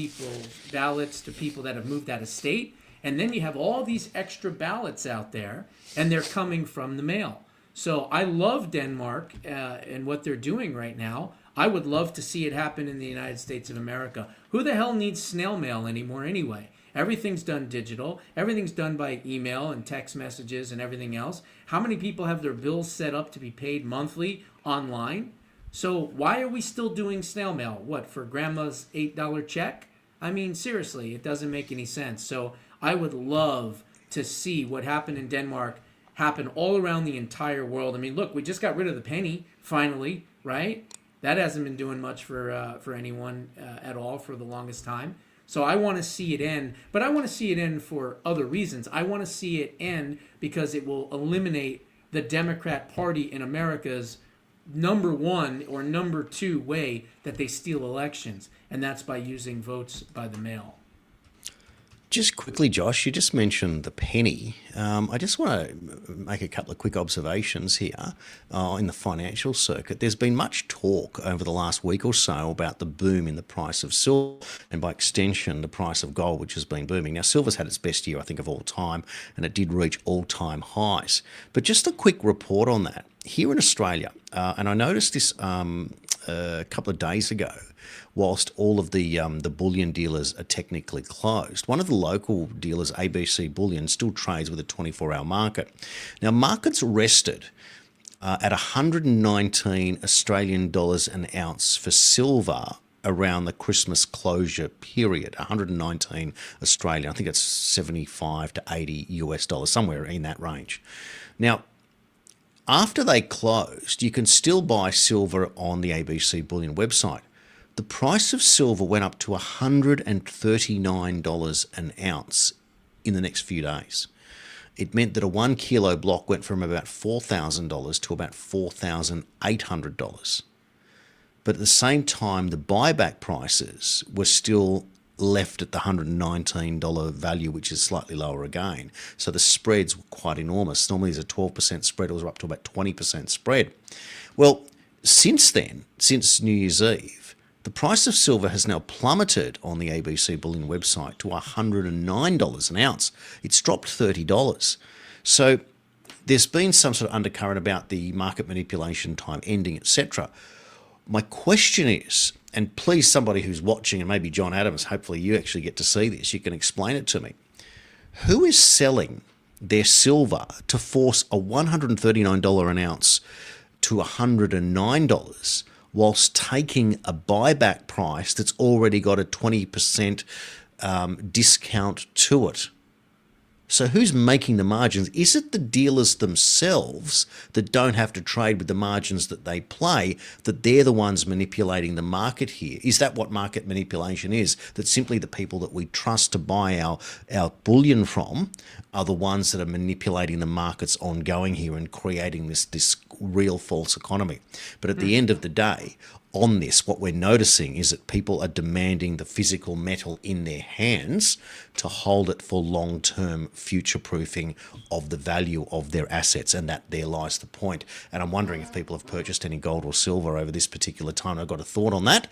ballots to people that have moved out of state. And then you have all these extra ballots out there, and they're coming from the mail. So I love Denmark and what they're doing right now. I would love to see it happen in the United States of America. Who the hell needs snail mail anymore anyway? Everything's done digital. Everything's done by email and text messages and everything else. How many people have their bills set up to be paid monthly online? So why are we still doing snail mail? What, for grandma's $8 check? I mean, seriously, it doesn't make any sense. So I would love to see what happened in Denmark happen all around the entire world. I mean, look, we just got rid of the penny, finally, right? That hasn't been doing much for anyone at all for the longest time. So I want to see it end, but I want to see it end for other reasons. I want to see it end because it will eliminate the Democrat Party in America's number one or number two way that they steal elections, and that's by using votes by the mail. Just quickly, Josh, you just mentioned the penny. I just want to make a couple of quick observations here in the financial circuit. There's been much talk over the last week or so about the boom in the price of silver and, by extension, the price of gold, which has been booming. Now, silver's had its best year, I think, of all time, and it did reach all-time highs. But just a quick report on that. Here in Australia, and I noticed this a couple of days ago, whilst all of the bullion dealers are technically closed. One of the local dealers, ABC Bullion, still trades with a 24-hour market. Now, markets rested at 119 Australian dollars an ounce for silver around the Christmas closure period. 119 Australian, I think it's 75 to 80 US dollars, somewhere in that range. Now, after they closed, you can still buy silver on the ABC Bullion website. The price of silver went up to $139 an ounce in the next few days. It meant that a 1 kilo block went from about $4,000 to about $4,800. But at the same time, the buyback prices were still left at the $119 value, which is slightly lower again. So the spreads were quite enormous. Normally there's a 12% spread, it was up to about 20% spread. Well, since then, since New Year's Eve, the price of silver has now plummeted on the ABC Bullion website to $109 an ounce. It's dropped $30. So there's been some sort of undercurrent about the market manipulation time ending, etc. My question is, and please, somebody who's watching, and maybe John Adams, hopefully you actually get to see this, you can explain it to me. Who is selling their silver to force a $139 an ounce to $109 whilst taking a buyback price that's already got a 20% discount to it? So who's making the margins? Is it the dealers themselves that don't have to trade with the margins that they play, that they're the ones manipulating the market here? Is that what market manipulation is? That simply the people that we trust to buy our bullion from are the ones that are manipulating the markets ongoing here and creating this real false economy. But at the end of the day, on this, what we're noticing is that people are demanding the physical metal in their hands to hold it for long-term future-proofing of the value of their assets, and that there lies the point. And I'm wondering if people have purchased any gold or silver over this particular time. I've got a thought on that.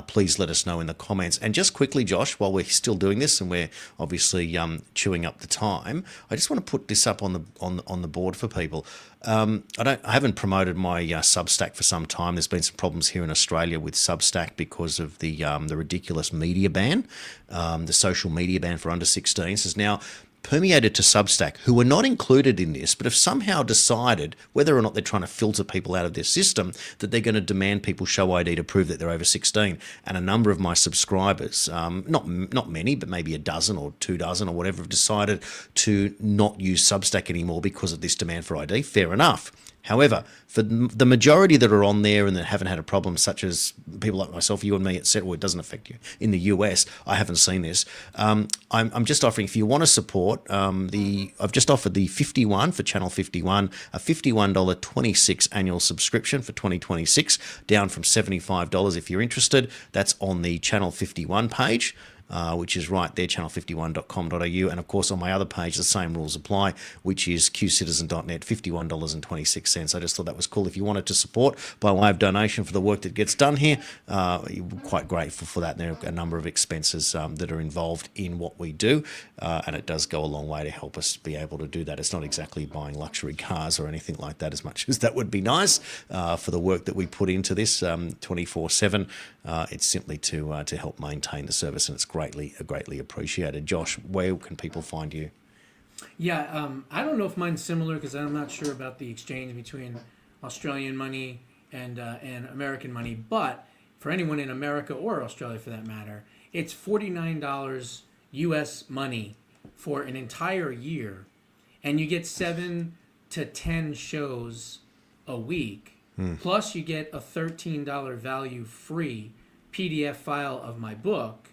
Please let us know in the comments. And just quickly, Josh, while we're still doing this and we're obviously chewing up the time, I just want to put this up on the board for people. I haven't promoted my Substack for some time. There's been some problems here in Australia with Substack because of the ridiculous media ban, the social media ban for under 16s has now permeated to Substack, who were not included in this, but have somehow decided, whether or not they're trying to filter people out of their system, that they're going to demand people show ID to prove that they're over 16. And a number of my subscribers, not many, but maybe a dozen or 2 dozen or whatever, have decided to not use Substack anymore because of this demand for ID. Fair enough. However, for the majority that are on there and that haven't had a problem, such as people like myself, you and me, etc., well, it doesn't affect you. In the US, I haven't seen this. I'm just offering, if you want to support, I've just offered the 51 for Channel 51, a $51.26 annual subscription for 2026, down from $75 if you're interested. That's on the Channel 51 page. Which is right there, channel51.com.au. And of course, on my other page, the same rules apply, which is qcitizen.net, $51.26. I just thought that was cool. If you wanted to support by way of donation for the work that gets done here, you're quite grateful for that. There are a number of expenses that are involved in what we do, and it does go a long way to help us be able to do that. It's not exactly buying luxury cars or anything like that, as much as that would be nice for the work that we put into this 24/7. It's simply to help maintain the service, and it's greatly appreciated. Josh, where can people find you? Yeah, I don't know if mine's similar because I'm not sure about the exchange between Australian money and American money. But for anyone in America or Australia, for that matter, it's $49 U.S. money for an entire year, and you get 7 to 10 shows a week. Plus, you get a $13 value free PDF file of my book,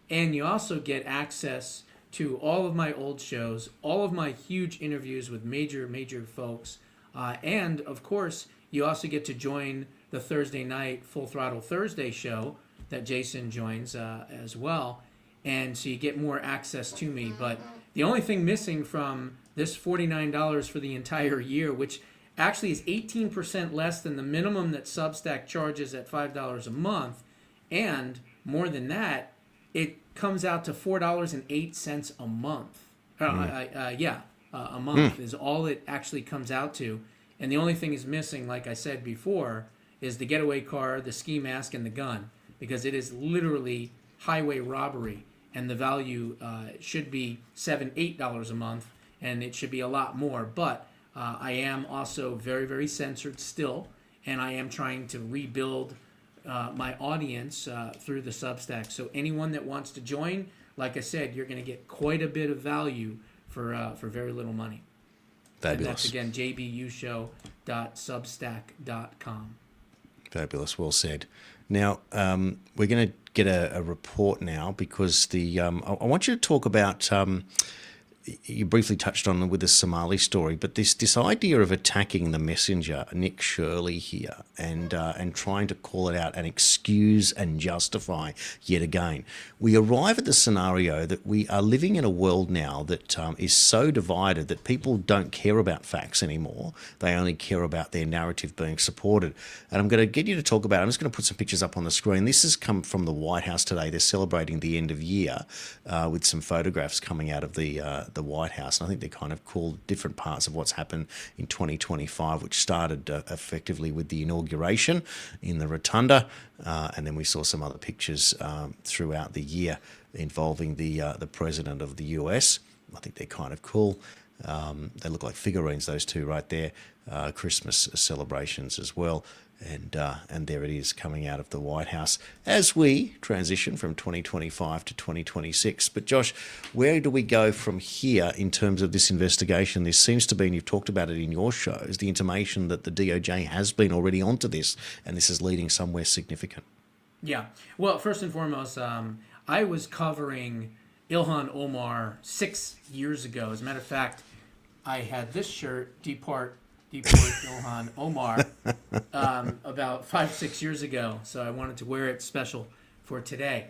and you also get access to all of my old shows, all of my huge interviews with major folks, and of course, You also get to join the Thursday night Full Throttle Thursday show that Jason joins as well. And so you get more access to me. But the only thing missing from this $49 for the entire year, which actually is 18% less than the minimum that Substack charges at $5 a month, and more than that, it comes out to $4.08 a month. A month is all it actually comes out to. And the only thing is missing, like I said before, is the getaway car, the ski mask, and the gun, because it is literally highway robbery, and the value should be $7-8 a month, and it should be a lot more. But I am also very, very censored still, and I am trying to rebuild my audience through the Substack. So anyone that wants to join, like I said, you're going to get quite a bit of value for very little money. Fabulous. And that's, again, jbushow.substack.com. Fabulous. Well said. Now, we're going to get a report now, because I want you to talk about, you briefly touched on with the Somali story, but this idea of attacking the messenger, Nick Shirley here, and trying to call it out and excuse and justify yet again. We arrive at the scenario that we are living in a world now that is so divided that people don't care about facts anymore. They only care about their narrative being supported. And I'm going to get you to talk about it. I'm just going to put some pictures up on the screen. This has come from the White House today. They're celebrating the end of year with some photographs coming out of the White House, and I think they kind of called different parts of what's happened in 2025, which started effectively with the inauguration in the Rotunda, and then we saw some other pictures throughout the year involving the president of the US. I think they're kind of cool. They look like figurines, those two right there. Christmas celebrations as well. And there it is coming out of the White House as we transition from 2025 to 2026. But Josh, where do we go from here in terms of this investigation? This seems to be, and you've talked about it in your shows, the intimation that the DOJ has been already onto this, and this is leading somewhere significant. Yeah. Well, first and foremost, I was covering Ilhan Omar 6 years ago. As a matter of fact, I had this shirt, Deport Ilhan Omar, about 5-6 years ago. So I wanted to wear it special for today.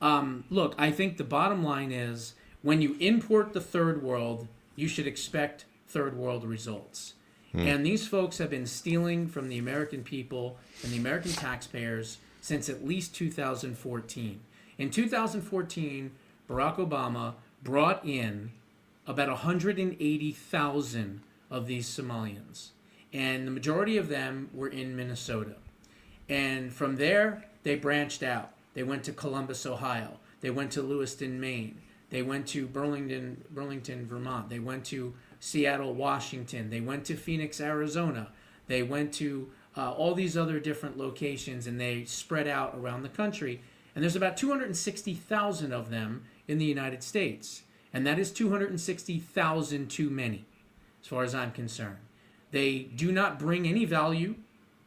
Look, I think the bottom line is, when you import the third world, you should expect third world results. And these folks have been stealing from the American people and the American taxpayers since at least 2014. In 2014, Barack Obama brought in about 180,000 of these Somalians, and the majority of them were in Minnesota. And from there, they branched out. They went to Columbus, Ohio. They went to Lewiston, Maine. They went to Burlington, Vermont. They went to Seattle, Washington. They went to Phoenix, Arizona. They went to all these other different locations, and they spread out around the country. And there's about 260,000 of them in the United States. And that is 260,000 too many, as far as I'm concerned. They do not bring any value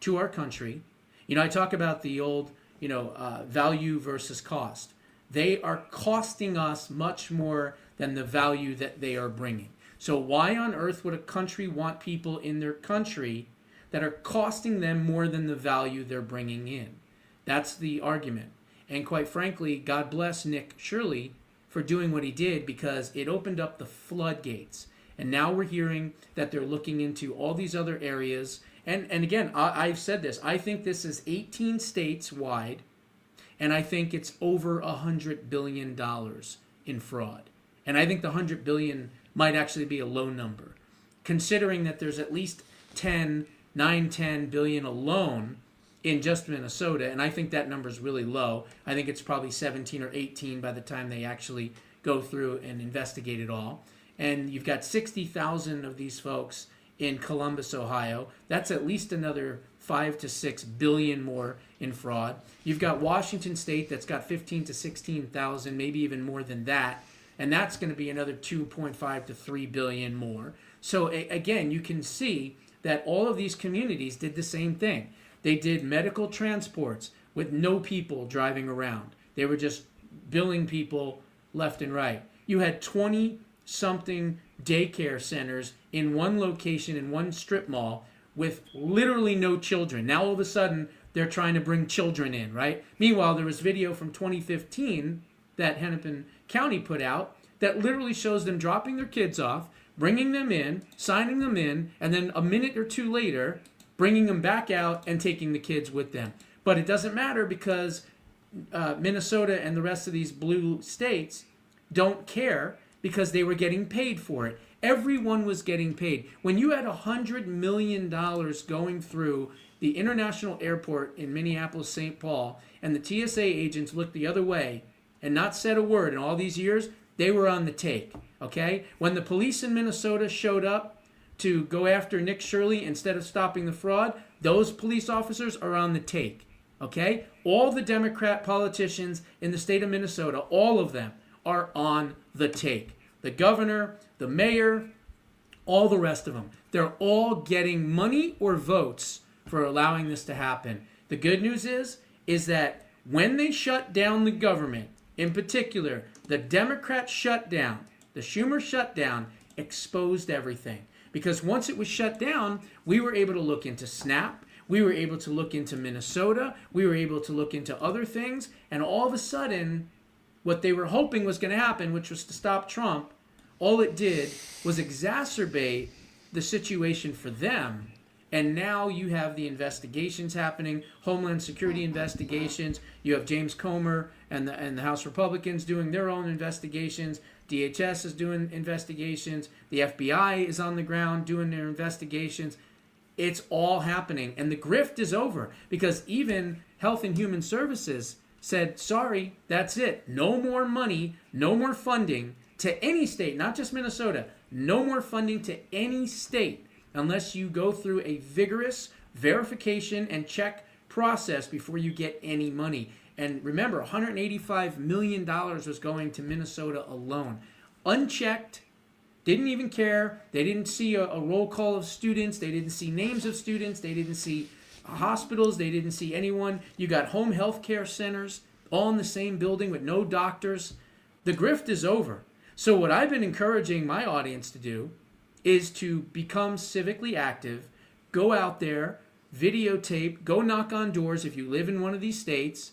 to our country. You know, I talk about the old, value versus cost. They are costing us much more than the value that they are bringing. So why on earth would a country want people in their country that are costing them more than the value they're bringing in? That's the argument. And quite frankly, God bless Nick Shirley for doing what he did, because it opened up the floodgates. And now we're hearing that they're looking into all these other areas. And again, I've said this. I think this is 18 states wide, and I think it's over $100 billion in fraud. And I think the $100 billion might actually be a low number, considering that there's at least 10 billion alone in just Minnesota, and I think that number is really low. I think it's probably 17 or 18 by the time they actually go through and investigate it all. And you've got 60,000 of these folks in Columbus, Ohio. That's at least another 5 to 6 billion more in fraud. You've got Washington State that's got 15 to 16,000, maybe even more than that, and that's going to be another 2.5 to 3 billion more. So again, you can see that all of these communities did the same thing. They did medical transports with no people driving around. They were just billing people left and right. You had 20-something daycare centers in one location, in one strip mall, with literally no children. Now all of a sudden they're trying to bring children in, right? Meanwhile, there was video from 2015 that Hennepin County put out that literally shows them dropping their kids off, bringing them in, signing them in, and then a minute or two later, bringing them back out and taking the kids with them. But it doesn't matter because Minnesota and the rest of these blue states don't care because they were getting paid for it. Everyone was getting paid. When you had $100 million going through the international airport in Minneapolis, St. Paul, and the TSA agents looked the other way and not said a word in all these years, they were on the take, okay? When the police in Minnesota showed up to go after Nick Shirley instead of stopping the fraud, those police officers are on the take, okay? All the Democrat politicians in the state of Minnesota, all of them are on the take. The governor, the mayor, all the rest of them. They're all getting money or votes for allowing this to happen. The good news is that when they shut down the government, in particular, the Democrat shutdown, the Schumer shutdown, exposed everything. Because once it was shut down, we were able to look into SNAP, we were able to look into Minnesota, we were able to look into other things, and all of a sudden, what they were hoping was going to happen, which was to stop Trump, all it did was exacerbate the situation for them. And now you have the investigations happening, Homeland Security investigations. You have James Comer and the House Republicans doing their own investigations. DHS is doing investigations. The FBI is on the ground doing their investigations. It's all happening. And the grift is over because even Health and Human Services said, sorry, that's it. No more money, no more funding to any state, not just Minnesota. No more funding to any state unless you go through a vigorous verification and check process before you get any money. And remember, $185 million was going to Minnesota alone. Unchecked, didn't even care. They didn't see a roll call of students. They didn't see names of students. They didn't see hospitals. They didn't see anyone. You got home health care centers all in the same building with no doctors. The grift is over. So what I've been encouraging my audience to do is to become civically active, go out there, videotape, go knock on doors if you live in one of these states,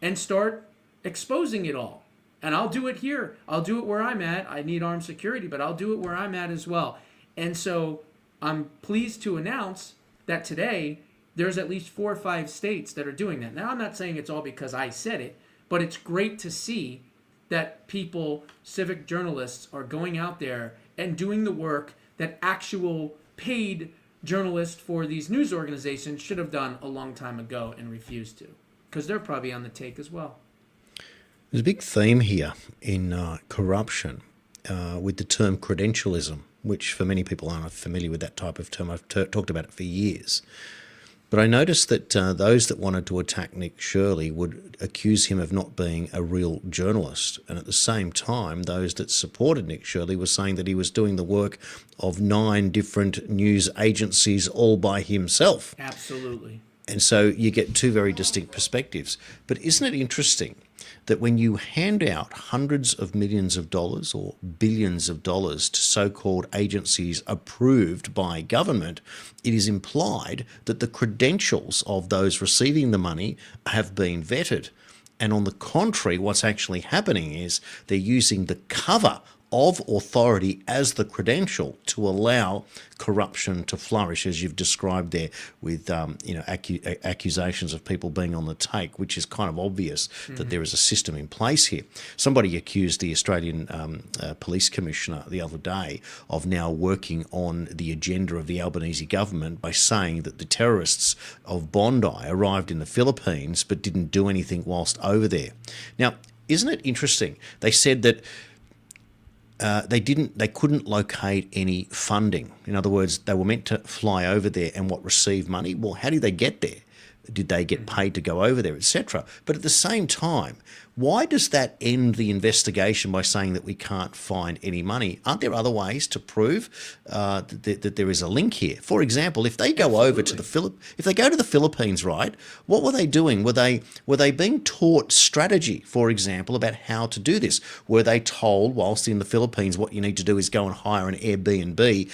and start exposing it all. And I'll do it here. I'll do it where I'm at. I need armed security, but I'll do it where I'm at as well. And so I'm pleased to announce that today there's at least 4 or 5 states that are doing that. Now, I'm not saying it's all because I said it, but it's great to see that people, civic journalists, are going out there and doing the work that actual paid journalists for these news organizations should have done a long time ago and refused to, because they're probably on the take as well. There's a big theme here in corruption with the term credentialism, which for many people aren't familiar with that type of term. I've talked about it for years. But I noticed that those that wanted to attack Nick Shirley would accuse him of not being a real journalist. And at the same time, those that supported Nick Shirley were saying that he was doing the work of 9 different news agencies all by himself. Absolutely. And so you get 2 very distinct perspectives. But isn't it interesting that when you hand out hundreds of millions of dollars or billions of dollars to so-called agencies approved by government, it is implied that the credentials of those receiving the money have been vetted. And on the contrary, what's actually happening is they're using the cover of authority as the credential to allow corruption to flourish, as you've described there, with accusations of people being on the take, which is kind of obvious that there is a system in place here. Somebody accused the Australian Police Commissioner the other day of now working on the agenda of the Albanese government by saying that the terrorists of Bondi arrived in the Philippines but didn't do anything whilst over there. Now, isn't it interesting? They said that they couldn't locate any funding. In other words, they were meant to fly over there and receive money. Well, how did they get there? Did they get paid to go over there, etc.? But at the same time, Why does that end the investigation by saying that we can't find any money? Aren't there other ways to prove that there is a link here? For example, if they go over to if they go to the Philippines, right? What were they doing? Were they being taught strategy, for example, about how to do this? Were they told whilst in the Philippines what you need to do is go and hire an Airbnb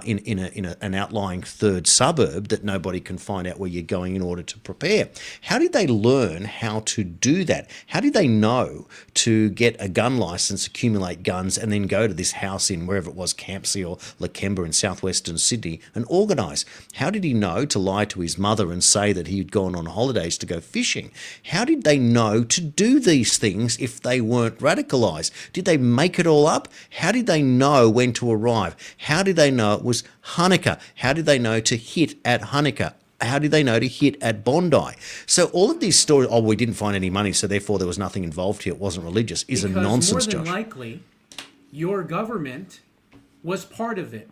in an outlying third suburb that nobody can find out where you're going in order to prepare? How did they learn how to do that? How did they know to get a gun license, accumulate guns, and then go to this house in wherever it was, Campsie or Lakemba in southwestern Sydney, and organise? How did he know to lie to his mother and say that he'd gone on holidays to go fishing? How did they know to do these things if they weren't radicalised? Did they make it all up? How did they know when to arrive? How did they know it was Hanukkah? How did they know to hit at Hanukkah? How did they know to hit at Bondi? So all of these stories, we didn't find any money, so therefore there was nothing involved here, it wasn't religious, is a nonsense, Josh. More than likely, your government was part of it.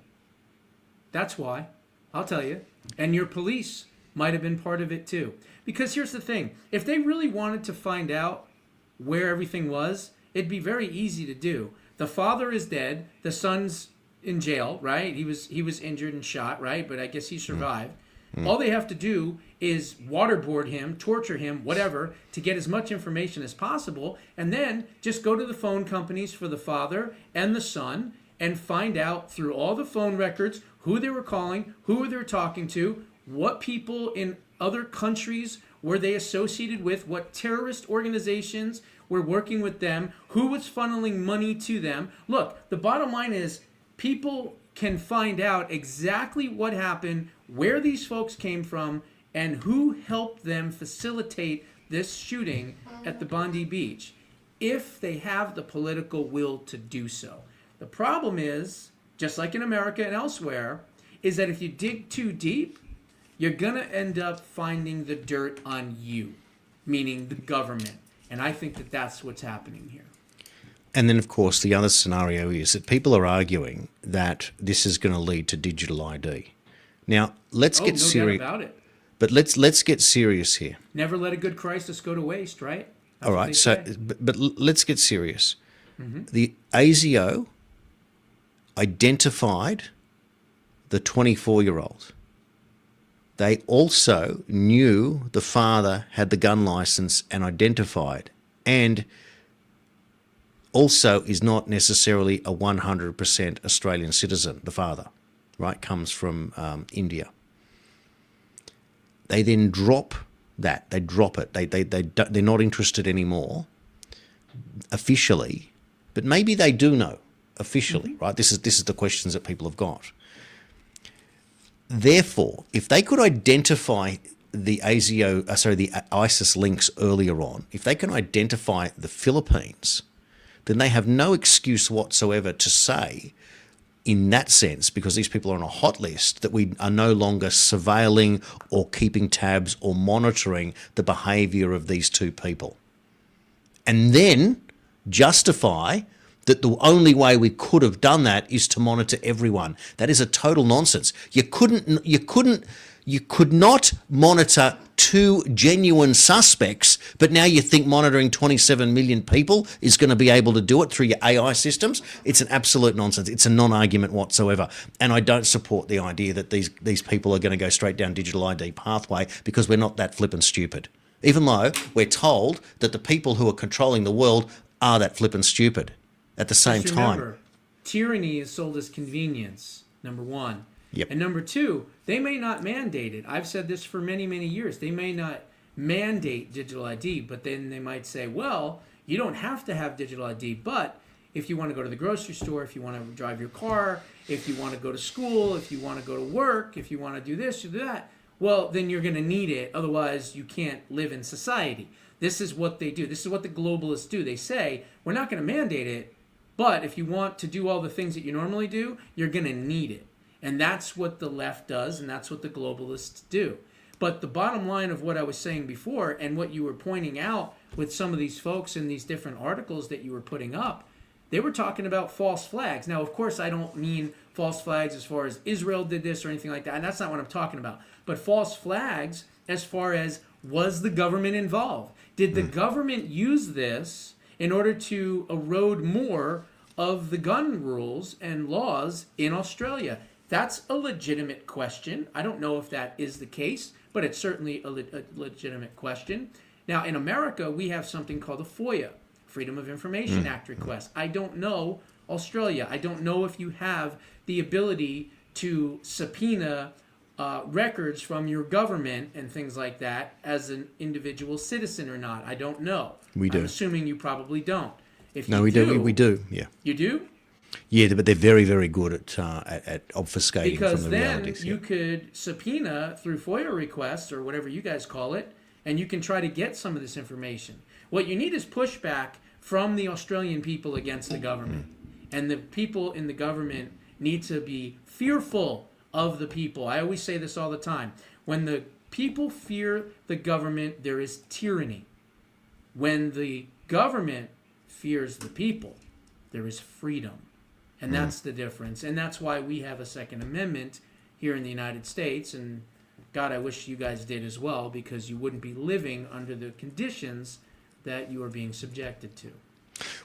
That's why. I'll tell you. And your police might have been part of it too. Because here's the thing. If they really wanted to find out where everything was, it'd be very easy to do. The father is dead. The son's in jail, right? He was injured and shot, right? But I guess he survived. All they have to do is waterboard him, torture him, whatever, to get as much information as possible, and then just go to the phone companies for the father and the son and find out through all the phone records who they were calling, who they were talking to, what people in other countries were they associated with, what terrorist organizations were working with them, who was funneling money to them. Look, the bottom line is people can find out exactly what happened, where these folks came from, and who helped them facilitate this shooting at the Bondi Beach, if they have the political will to do so. The problem is, just like in America and elsewhere, is that if you dig too deep, you're going to end up finding the dirt on you, meaning the government. And I think that that's what's happening here. And then, of course, the other scenario is that people are arguing that this is going to lead to digital ID. Now, let's get serious about it. But let's get serious here. Never let a good crisis go to waste, right? That's all right. So, but let's get serious. The ASIO identified the 24-year-old. They also knew the father had the gun license and identified, and also is not necessarily a 100% Australian citizen, the father, right, comes from India. They then drop that. They drop it. They're not interested anymore officially, but maybe they do know officially, right? This is the questions that people have got. Therefore, if they could identify the ISIS links earlier on, if they can identify the Philippines, then they have no excuse whatsoever to say, in that sense, because these people are on a hot list, that we are no longer surveilling or keeping tabs or monitoring the behaviour of these two people. And then justify that the only way we could have done that is to monitor everyone. That is a total nonsense. You could not monitor two genuine suspects, but now you think monitoring 27 million people is going to be able to do it through your AI systems? It's an absolute nonsense. It's a non-argument whatsoever. And I don't support the idea that these people are going to go straight down digital ID pathway, because we're not that flippin' stupid. Even though we're told that the people who are controlling the world are that flippin' stupid at the same time. Remember, tyranny is sold as convenience, number one. Yep. And number two, they may not mandate it. I've said this for many, many years. They may not mandate digital ID, but then they might say, well, you don't have to have digital ID, but if you want to go to the grocery store, if you want to drive your car, if you want to go to school, if you want to go to work, if you want to do this or that, well, then you're going to need it. Otherwise, you can't live in society. This is what they do. This is what the globalists do. They say, we're not going to mandate it, but if you want to do all the things that you normally do, you're going to need it. And that's what the left does, and that's what the globalists do. But the bottom line of what I was saying before, and what you were pointing out with some of these folks in these different articles that you were putting up, they were talking about false flags. Now, of course, I don't mean false flags as far as Israel did this or anything like that, and that's not what I'm talking about. But false flags as far as Was the government involved? Did the government use this in order to erode more of the gun rules and laws in Australia? That's a legitimate question. I don't know if that is the case, but it's certainly a legitimate question. Now, in America, we have something called a FOIA, Freedom of Information Act request. I don't know Australia. I don't know if you have the ability to subpoena records from your government and things like that as an individual citizen or not. I don't know. We do. I'm assuming you probably don't. If No, you we do. We do. Yeah. You do? Yeah, but they're very, very good at obfuscating Because from the then realities. you could subpoena through FOIA requests or whatever you guys call it, and you can try to get some of this information. What you need is pushback from the Australian people against the government. And the people in the government need to be fearful of the people. I always say this all the time. When the people fear the government, there is tyranny. When the government fears the people, there is freedom. And that's the difference. And that's why we have a Second Amendment here in the United States. And God, I wish you guys did as well, because you wouldn't be living under the conditions that you are being subjected to.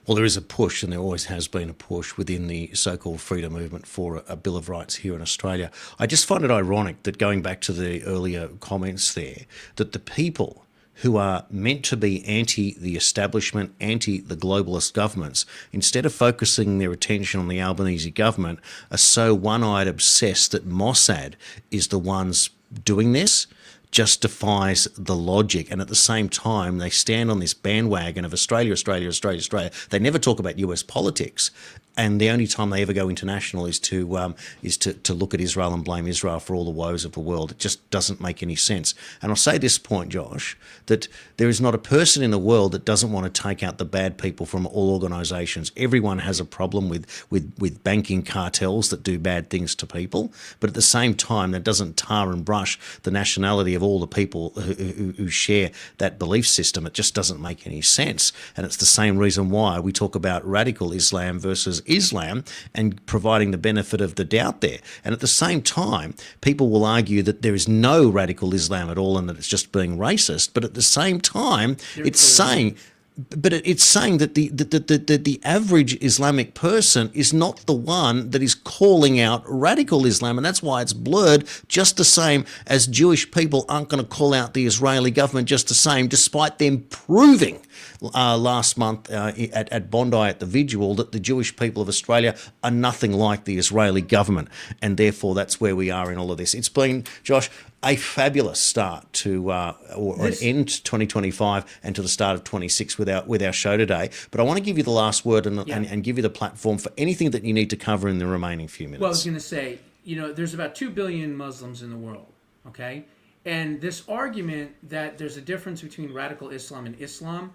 Well, there is a push, and there always has been a push within the so-called freedom movement for a Bill of Rights here in Australia. I just find it ironic that, going back to the earlier comments there, that the people who are meant to be anti the establishment, anti the globalist governments, instead of focusing their attention on the Albanese government, are so one-eyed obsessed that Mossad is the ones doing this. Just defies the logic. And at the same time, they stand on this bandwagon of Australia, Australia, Australia, Australia. They never talk about US politics. And the only time they ever go international is to look at Israel and blame Israel for all the woes of the world. It just doesn't make any sense. And I'll say this point, Josh, that there is not a person in the world that doesn't want to take out the bad people from all organisations. Everyone has a problem with banking cartels that do bad things to people. But at the same time, that doesn't tar and brush the nationality of all the people who share that belief system. It just doesn't make any sense. And it's the same reason why we talk about radical Islam versus Islam and providing the benefit of the doubt there. And at the same time, people will argue that there is no radical Islam at all and that it's just being racist. But at the same time, it's saying that the average Islamic person is not the one that is calling out radical Islam, and that's why it's blurred, just the same as Jewish people aren't going to call out the Israeli government just the same, despite them proving last month at Bondi at the Vigil that the Jewish people of Australia are nothing like the Israeli government, and therefore that's where we are in all of this. It's been, Josh, a fabulous start to an end 2025 and to the start of 26 with our show today. But I want to give you the last word and give you the platform for anything that you need to cover in the remaining few minutes. Well, I was going to say, there's about 2 billion Muslims in the world, okay? And this argument that there's a difference between radical Islam and Islam,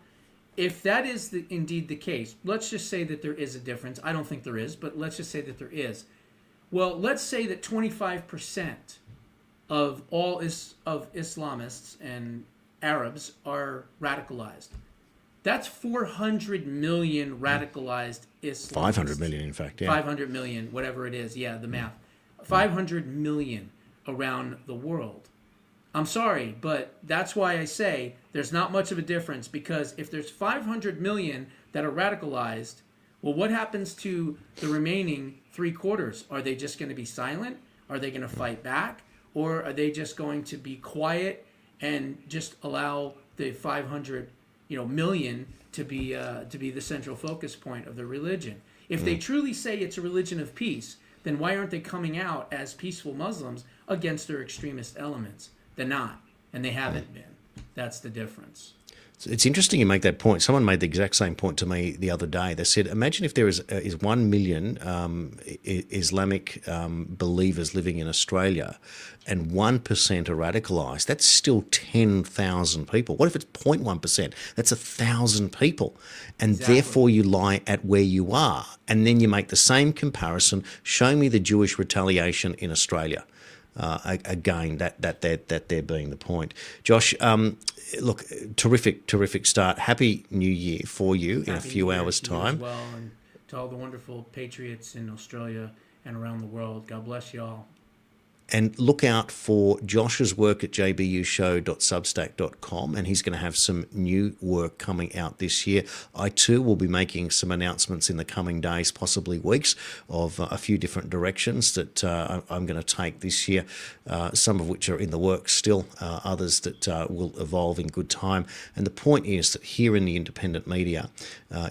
if that is indeed the case, let's just say that there is a difference. I don't think there is, but let's just say that there is. Well, let's say that 25% of all of Islamists and Arabs are radicalized. That's 400 million radicalized Islamists. 500 million, in fact, yeah. 500 million, whatever it is. Yeah, the math. 500 million around the world. I'm sorry, but that's why I say there's not much of a difference, because if there's 500 million that are radicalized, well, what happens to the remaining 3/4? Are they just going to be silent? Are they going to fight back? Or are they just going to be quiet and just allow the 500 million to be the central focus point of the religion? If they truly say it's a religion of peace, then why aren't they coming out as peaceful Muslims against their extremist elements? They're not, and they haven't been. That's the difference. It's interesting you make that point. Someone made the exact same point to me the other day. They said, imagine if there is 1 million Islamic believers living in Australia and 1% are radicalised. That's still 10,000 people. What if it's 0.1%? That's 1,000 people. And therefore you lie at where you are. And then you make the same comparison. Show me the Jewish retaliation in Australia. Again, that there being the point. Josh, look, terrific start. Happy New Year for you in a few hours' time. As well, and to all the wonderful patriots in Australia and around the world. God bless you all. And look out for Josh's work at jbushow.substack.com, and he's going to have some new work coming out this year. I too will be making some announcements in the coming days, possibly weeks, of a few different directions that I'm going to take this year, some of which are in the works still, others that will evolve in good time. And the point is that here in the independent media,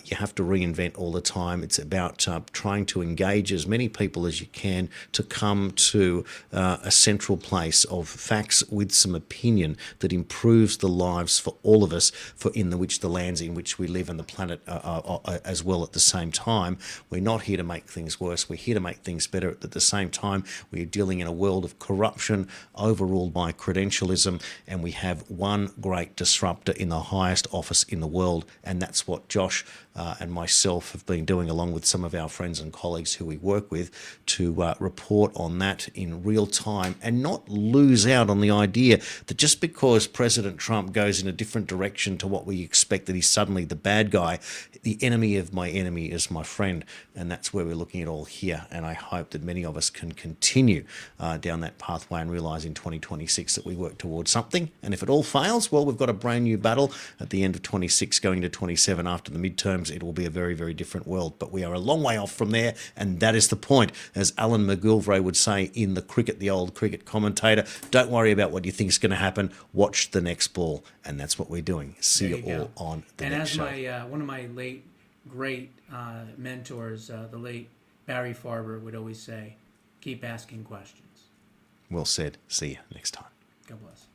you have to reinvent all the time. It's about trying to engage as many people as you can to come to a central place of facts with some opinion that improves the lives for all of us, for which the lands in which we live and the planet as well at the same time. We're not here to make things worse. We're here to make things better. At the same time, we're dealing in a world of corruption, overruled by credentialism, and we have one great disruptor in the highest office in the world, and that's what Josh and myself have been doing, along with some of our friends and colleagues who we work with, to report on that in real time and not lose out on the idea that just because President Trump goes in a different direction to what we expect, that he's suddenly the bad guy. The enemy of my enemy is my friend, and that's where we're looking at all here. And I hope that many of us can continue down that pathway and realise in 2026 that we work towards something. And if it all fails, well, we've got a brand new battle at the end of 26 going to 27 after the midterms. It will be a very, very different world, but we are a long way off from there, and that is the point. As Alan McGilvray would say in the cricket, the old cricket commentator, don't worry about what you think is going to happen, watch the next ball, and that's what we're doing. See you all on the next show. And as one of my late great mentors, the late Barry Farber, would always say, keep asking questions. Well said. See you next time. God bless.